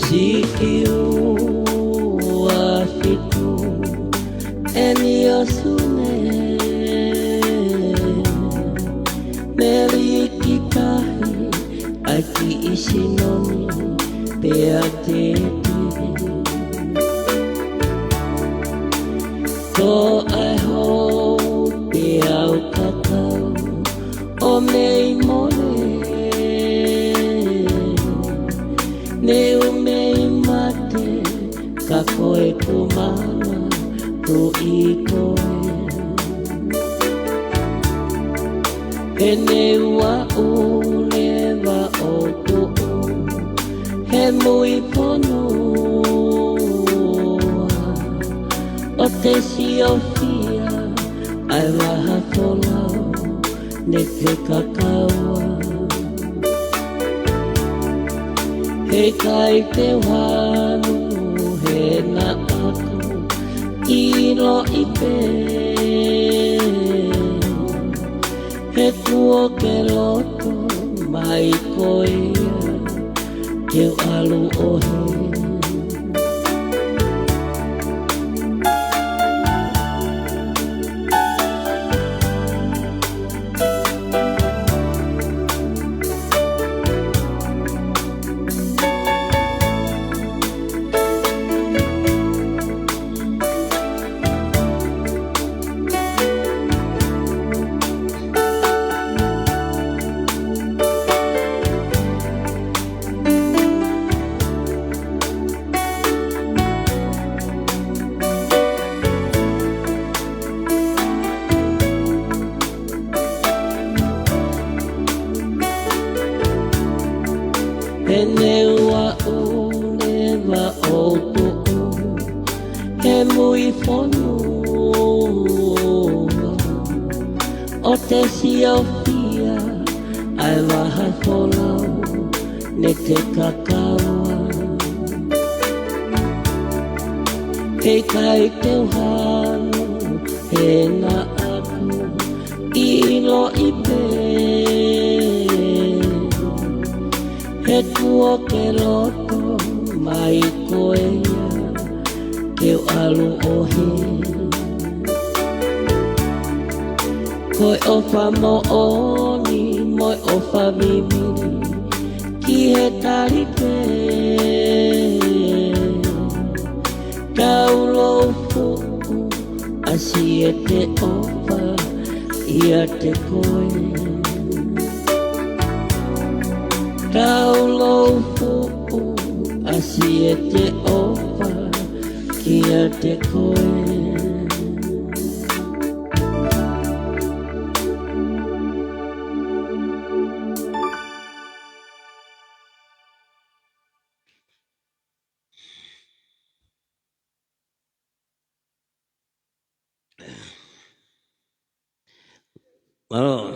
A: Si ua fitu eni o sune Meri kitahi aki isinoni pea tete Ko ai ho pea o kakau o mei mole Ne umei mate ka koe kumana tu I koe E ne ua ule wa o tu He mui pono O te siofia ai waha tolau Ne te kakaua He kai te wanu, he na aku, ilo I pe. He tuo ke loto, mai koea, teu alu o he. mui fonu o te siofia ai waha folau ne te kakaua kei kai te uhanu he na aku ilo i pe he kua ke loto mai koea keu alu ohe koi ofa mo oni moi ofa mimiri ki he taripe taulo fuku asi e te ofa ia te koe taulo fuku asi e te ofa ia te koe Malo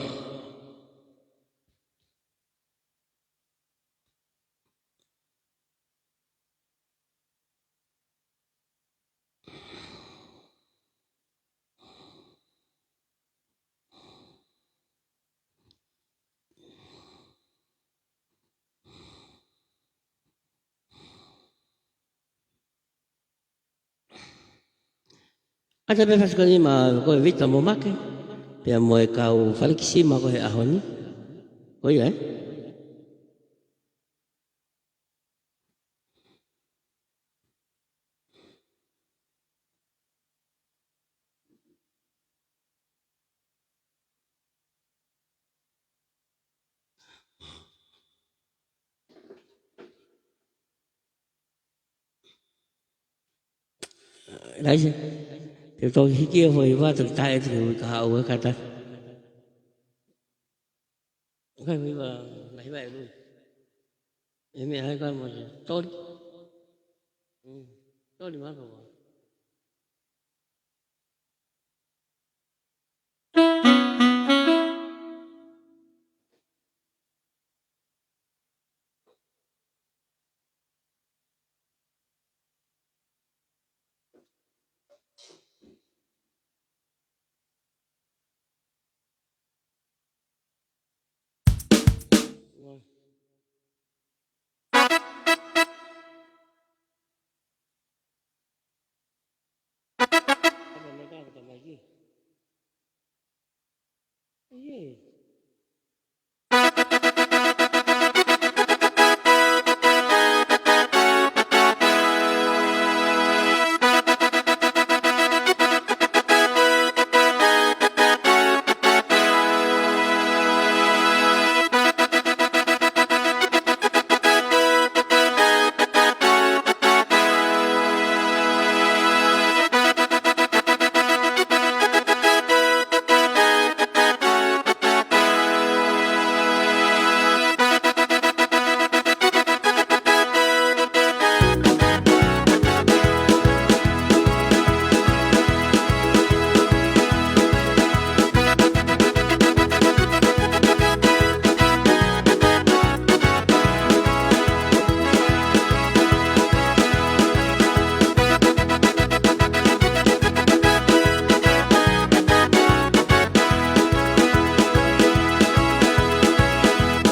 A: Ata befas ko ni ma ko vita mo make pia mo e kau faliksi ma ko he ahoni ko ia Laisa te to hiki ho i wa te tai te ka au ka ta ka wi wa lai ba lu e me hai ka mo to li ma ko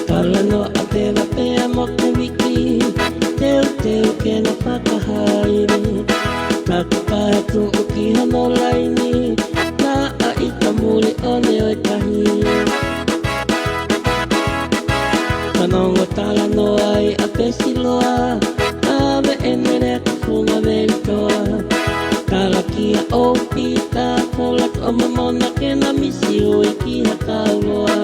A: Talano a te la pea mo te wiki Teu ke na whakahaere Taka tu o ki hano laini Na a i ka muri o ne o tahi Tanongo talano ai a pesiloa A me enere ka funga veritoa Talakia o pita Kola o mamona ke na misi o i ki hakauloa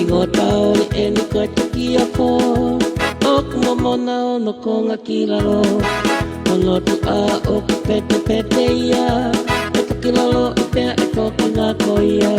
A: Ingo tau ni eni koe te kia po O kumomona o no konga kilalo Ono tu a o ka pete pete ia E to kilalo i pea e toki ngā koia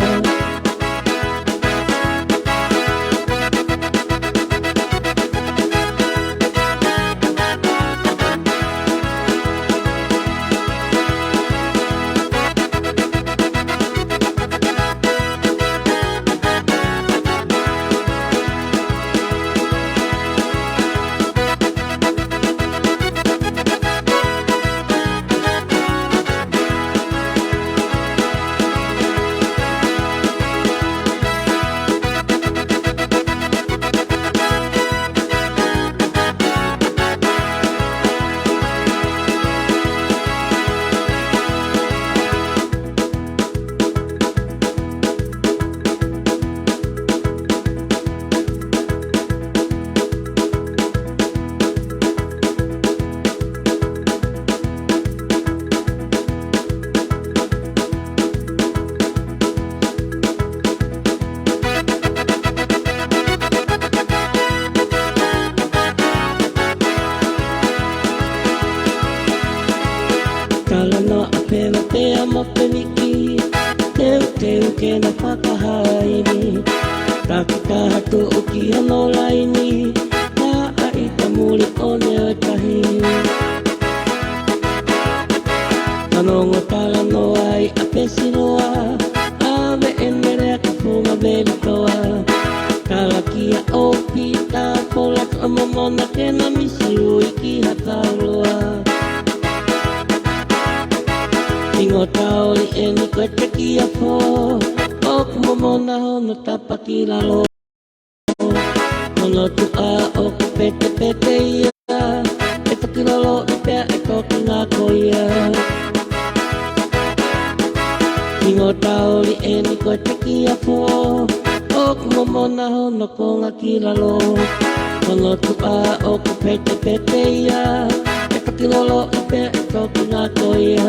A: na pea mo te miki teu teu ke na whakahaini Takita hatu o ki ano laini Na a i ta muri o ne o tahi Manongo tala no ai a pesi noa A me enere a ka funga beli toa Tala kia o pita pola ka mamona ke na misi ui ki hataroa Ingo taoli e ni koe te kia po O kumomona hono tapaki lalo Hono tu a o ku pete pete ia E taki lalo i pea e toki ngā koia Ingo taoli e ni koe te kia po O kumomona hono ko ngā ki lalo Hono tu a o ku pete pete ia E taki lalo i pea e toki ngā koia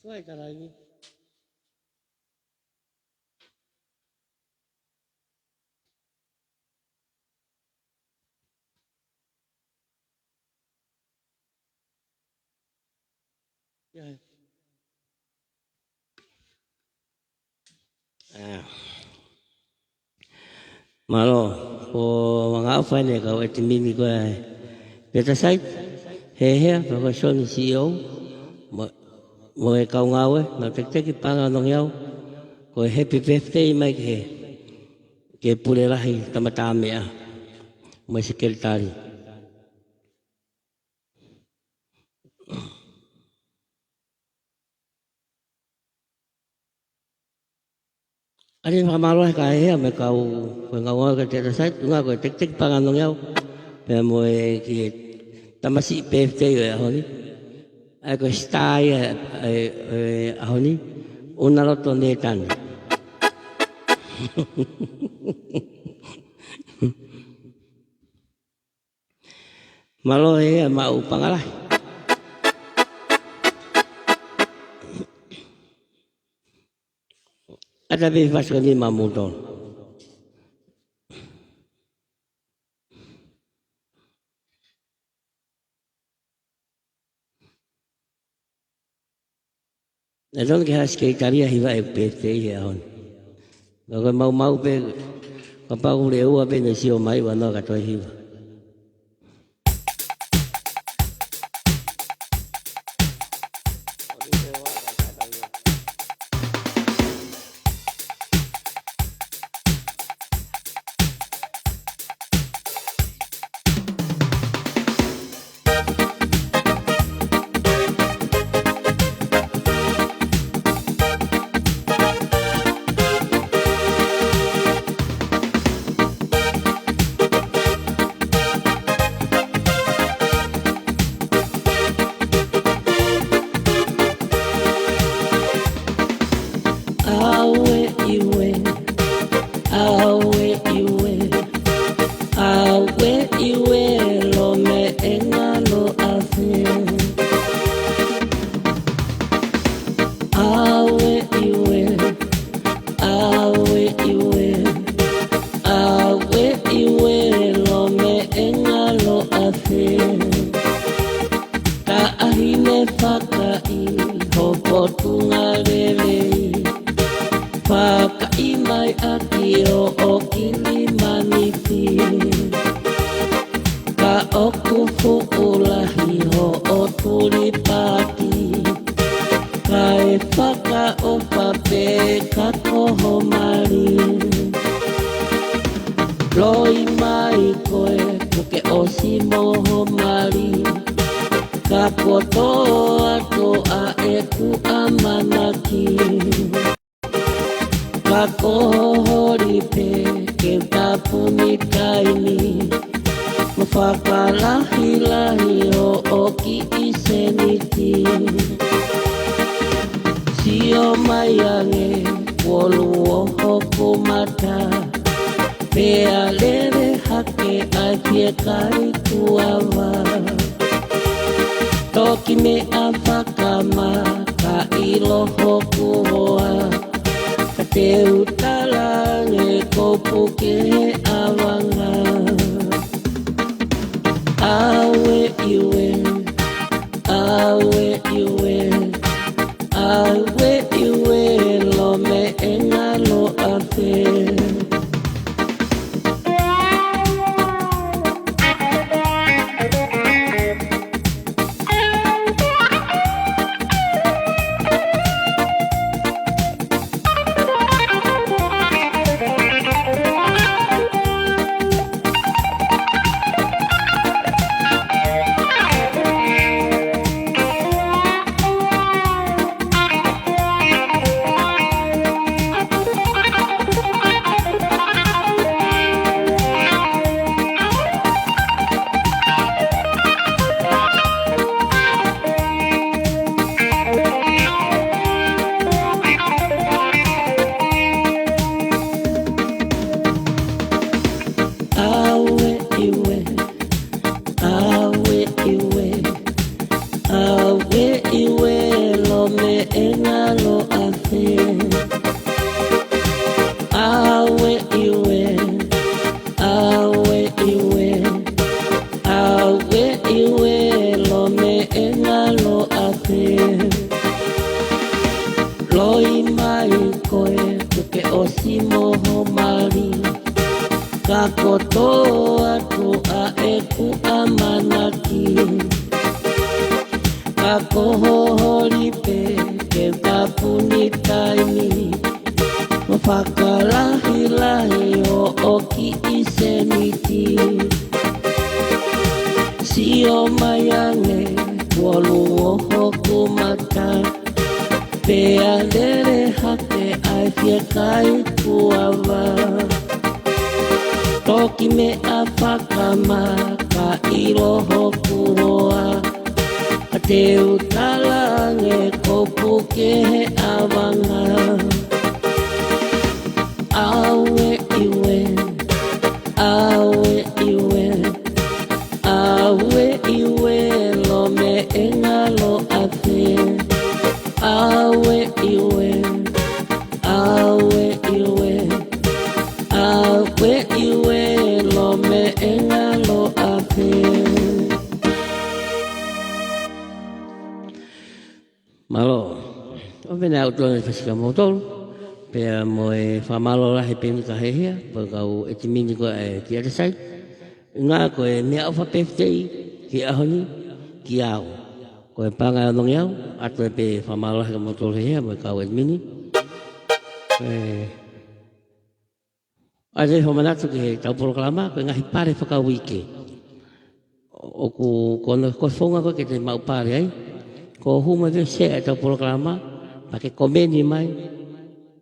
A: Suai ka lagi. Ya. Malo ko mga apa ni kau etimini ko ai. Kita sai he ko son CEO mo e kau ngawe na te panga nong yau ko happy birthday mai ke pule lahi tamatame a mo sekretari Ari malo ka he me kau ko ngawe ka te sai nga ko te panga nong yau pe mo e ki tamasi birthday e honi Ako stai ahoni una loto ne tan. Malo e mau pangalah. Ada bebas ko ni mamutol. Nadon ke sekretariat hiva e pete ia hon. Ko mau pe papa ule ua pe ne sio mai wa no ka toi hiva. punikaini mafakalahi-lahi o oki iseniti sio mayange wolu ohoku mata pea lere hake akie kai kuava toki me afakama ka iloho kuhoa ka te utalange kopuke awanga awe iwe awe iwe awe iwe lo me engalo afe Kakotoa tua eku amanaki Kakohoripe ke kapunikaini Mafakalahi-lahi o oki iseniti Sio mayange wolu ohoku mata Pea lere hake aifie kai kuava Toki me afakama ka iroho kuroa Ka te utalange kopuke awanga Awe iwe, awe iwe Awe iwe lo me engalo afe Awe iwe, awe iwe Awe iwe lo me engalo ape Malo o vena auto na fasika motor pe moe famalo la he peni ka hehia pe kau etimini ko e ki ata sai nga ko e me afa peftei ki ahoni ki au ko e panga no ngiau ato pe famalo la motor hehia pe kau etimini Aje ho manatu ke tau proklama ko ngahi pare whakawike. O ku kono ko fonga ko ke te mau pare ai. Ko huma ve se tau proklama pa ke komeni mai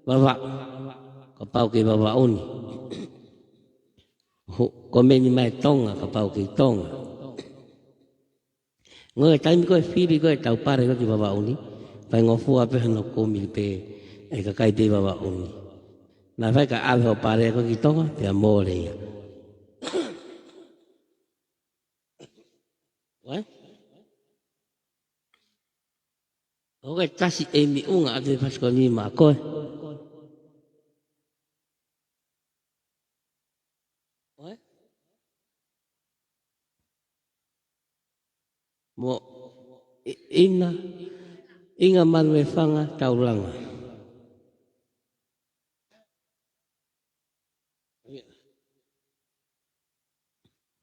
A: baba. Ko pau ke baba uni. Komeni mai tonga ko pau ke tonga. Ngoe taimi ko fibi ko tau pare ko ke baba uni. Pa ngofu ape no komi pe e ka kai pe baba uni. Na vai ka ave o pare ko ki tonga pe amore. Wai? O ke tasi e mi unga ate pasko ni ma koe. Wai? Mo inga manwe fanga taulanga.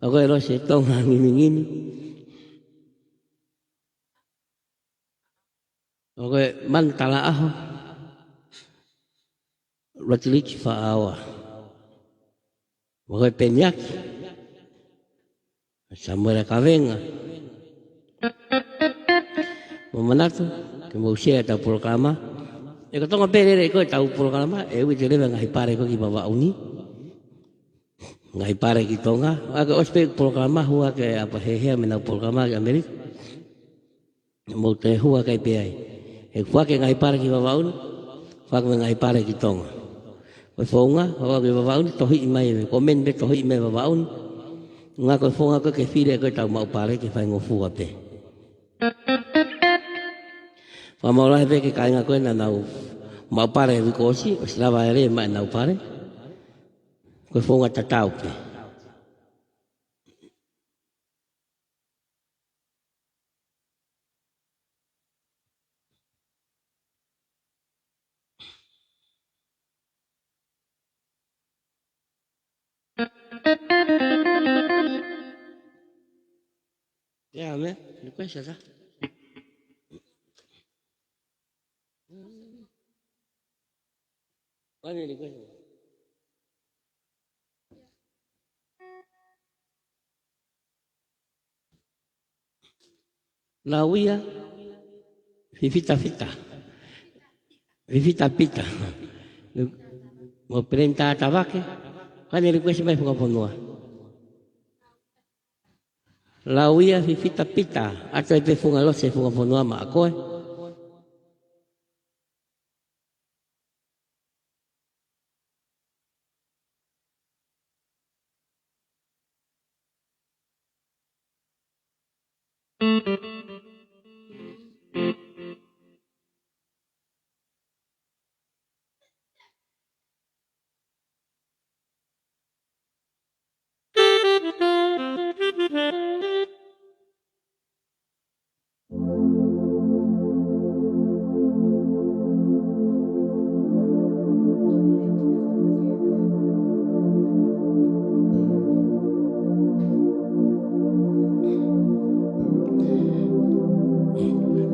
A: Ako ero se tonga ngini. Ako man tala aho. Ratilik faawa. Ako penyak. Samura kavenga. Mamanatu ke musia ta proklama. E ko tonga pere ko tau proklama e wi tere nga hipare ko ki baba uni. ngai pare ki tonga aga ospe programa hua ke apa hehe mena programa ke Amerika mo te hua kai pe ai e kwa ke ngai pare ki babaun fa ke ngai pare ki tonga ko fonga wa ke babaun to hi mai komen be to hi mai babaun nga ko fonga ko ke fire ko tau mau pare ke fa ngofu ape fa mo la be ke kai nga ko na nau mau pare vi ko si o slava ere mai nau pare ko fonga tatau pe ya me ko sa Wani ni kwani? Lawia fifita fita. Fifita pita. Mo prenta tabake. Wani ni kwani mai funga ponua. Lawia fifita pita. Ato ipe funga lo se funga ponua ma koe.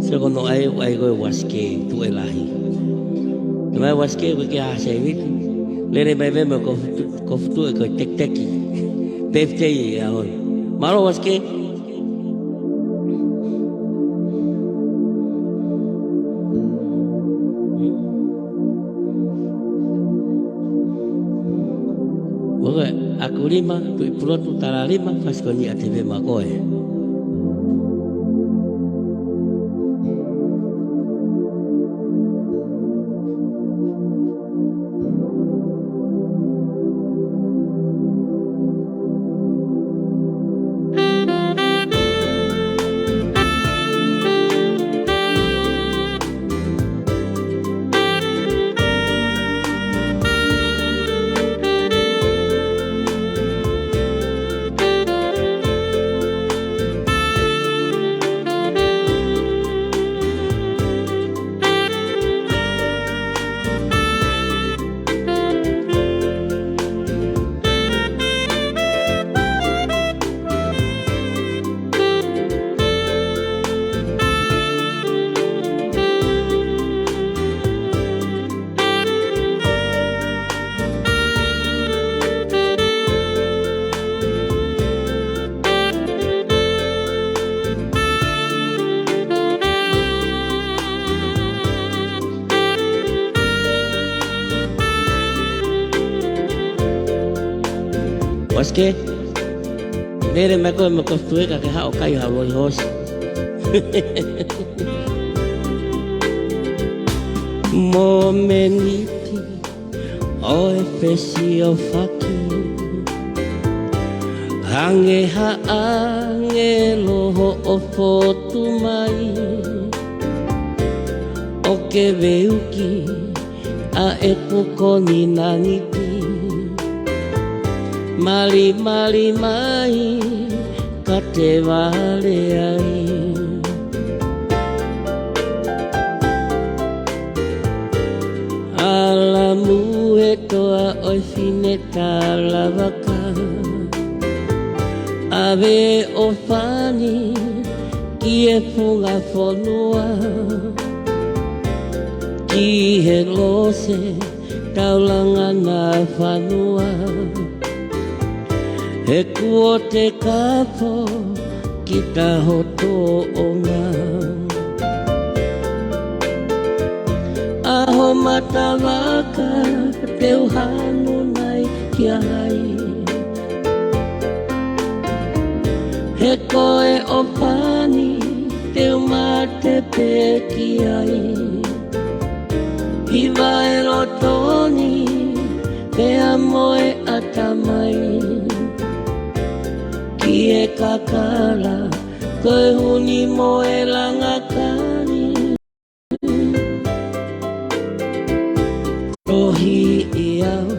A: Sekono ai go waske tu elahi. Mai waske ko ke ase vit. Lere mai me ko tu ko tek tek. Pefte ya on. Maro waske. Oke, aku lima tu ipro tu tara lima pas ko ni ateve makoe. Waske, lere me kostue ka ke hao kai hao loi hos. Momeniti o e fesi o faki hange ha ange loho o fotu mai o ke veuki a e pukoni naniti Mali mali mai ka te wale ai Alamu e toa oi fine talavaka Ave o fani ki e funga fonua Ki he lose taulanga na fanua E kua te kapo ki ta hoto o ngā Aho matawaka te uhanu nai ki ai koe o pani te mate pe ki ai Iwa e rotoni pe amoe atamai Ki e kakara koe huni mo e langakari Rohi i au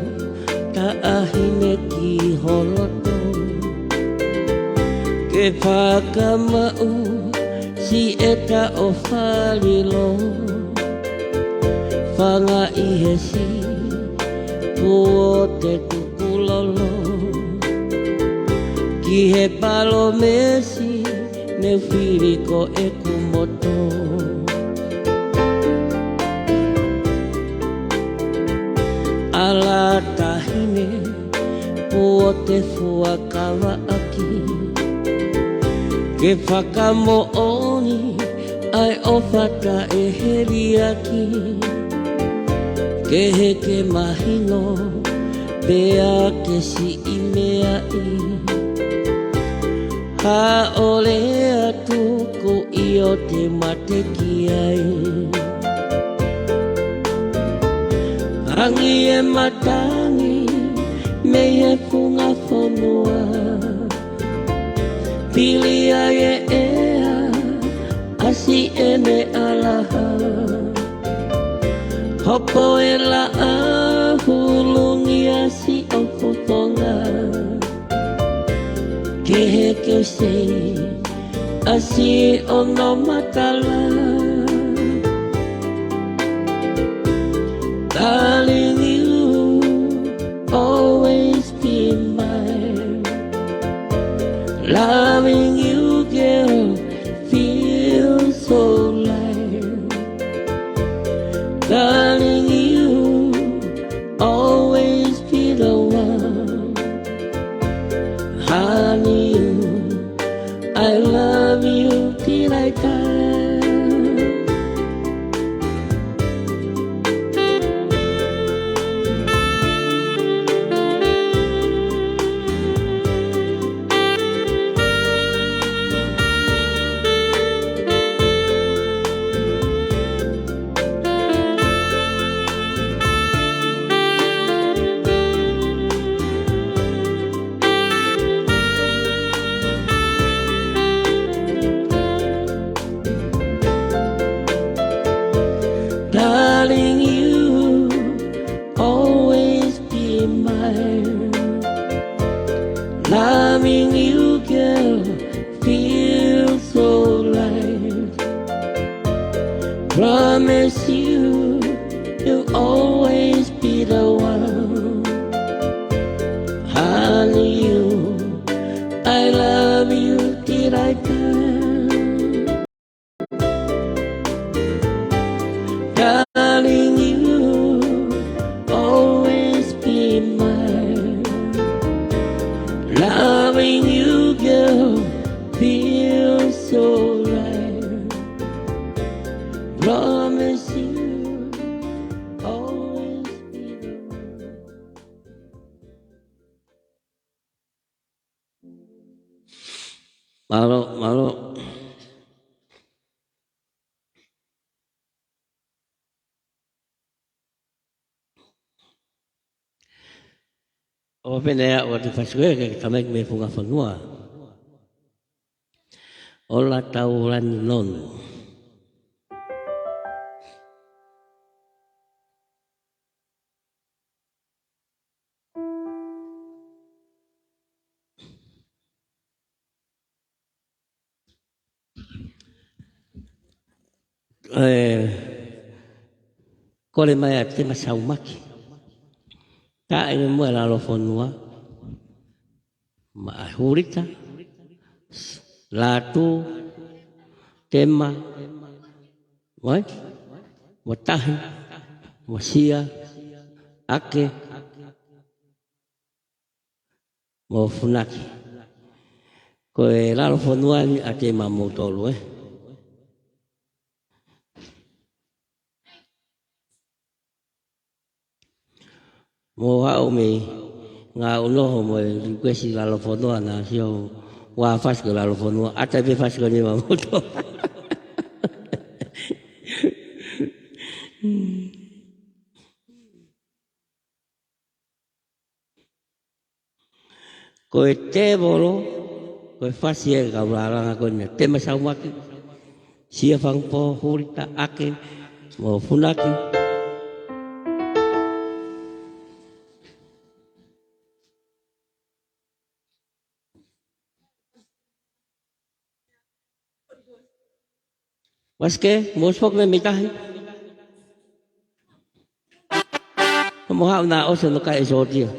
A: ta ahine ki holoto Ke whakamau si eta o whalilo Whanga i he si Kua te kukulolo Ki he palo mesi Ne whiri ko e kumoto Ala tahine Kua te fuakawa aki Ke whakamo oni Ai o whata e heri aki Ke heke mahino Pea ke si i mea i Ha ole atu ko i o te mate ki ai Rangi e matangi Me he funga whanua Pili ai e ea Asi e me alaha Hopo e la ahulungi asi o kuponga Ke he ke se asi o no matala Darling you always be mine Loving you girl feels so light Darling you always be the one Honey you I love you till I die Darling, you always be mine. Loving you, girl, feels so right. Promise you, you'll always be the one. Honey, you, I love you till I die. Darling, you always be mine. Loving you, girl, feels so right. Promise you, always be the one. Malo. O penea o te whasue ke tamek me funga whanua. O la taurani nonu. Kore mai a te masau maki. Ta e mua la lo whanua. Ma hurita. Latu. Tema. Wai. Watahi. Wasia. Ake. Mo funaki. Ko e la lo whanua ni a te mamotolu Mo hao me ngā unoho mo e kwesi la lo whanua na sio wafas ke lalu fonua ata be fas ko ni mamoto ko te bolo ko fasie ka larang ko ni te masawaki sia fang po hurita ake mo funaki Maske, muspok na mitahi. Kamuha na o sa nuka isotia.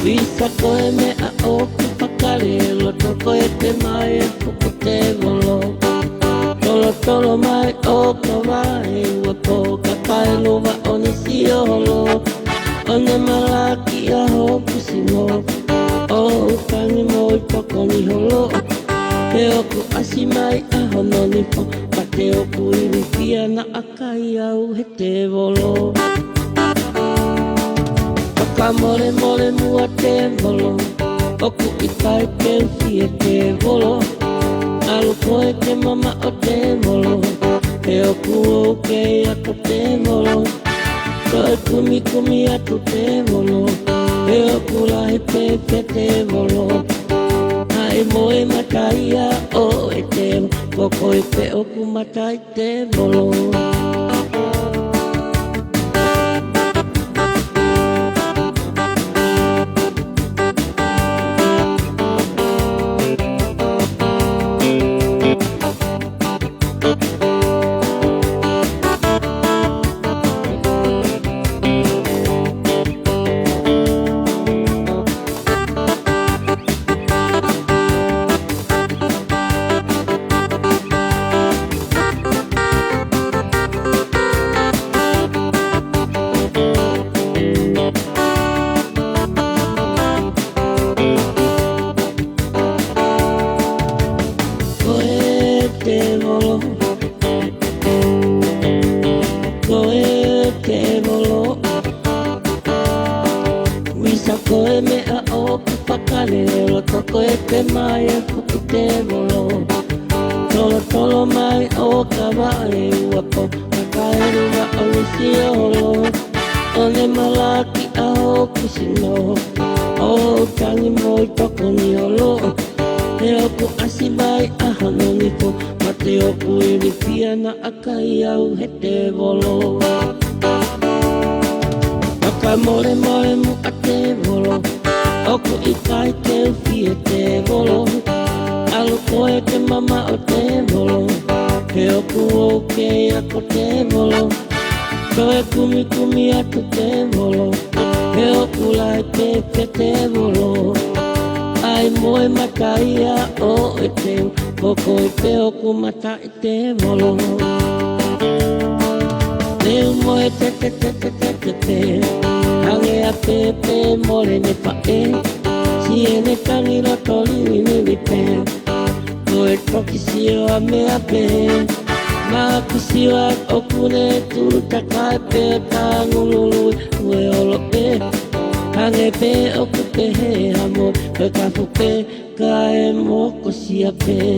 A: Bisa koe mea o ku whakarelo toko e te mai e puku te volo Tolo tolo mai o ka mai ua po ka kaelo wa o ni si holo O ne malaki a hoku sino O utangi mo i poko ni holo He oku asi mai a hono ni po Pa te oku iri pia na akai au he te volo Ka more more mua te volo Oku i kai te uhi e te volo Alu koe ke mama o te volo He oku o ke ato te volo Koe kumi kumi atu te volo He oku lahi pepe te volo Hai moe mataia o e te Koko i pe oku matai te volo Koe mea o ku whakarelo toko e te mai e puku te volo Tolo tolo mai o ka wae ua po Whakaeru wa o ni si holo O ne malaki a o kusino O tangi mo i toko ni holo He oku asi mai a hono ni po Ma te oku iri pia na akai au he te volo Ka more more mu a te volo Oku i kai te uhi e te volo Alu koe ke mama o te volo He oku o ke ako te volo Koe kumi kumi atu te volo He oku lai pepe te volo Ai moe mataia o e te Koko i pe oku mata i te volo Neu moe te te te te te te te Hange a pepe mole ne pae Si e ne tangi roto lini ni pe Koe toki sio a mea pe Mā kusiwa o kune turu takai pe Tangululu ue olo pe Hange pe o kupe he hamo Koe kafu pe ka e moko sia pe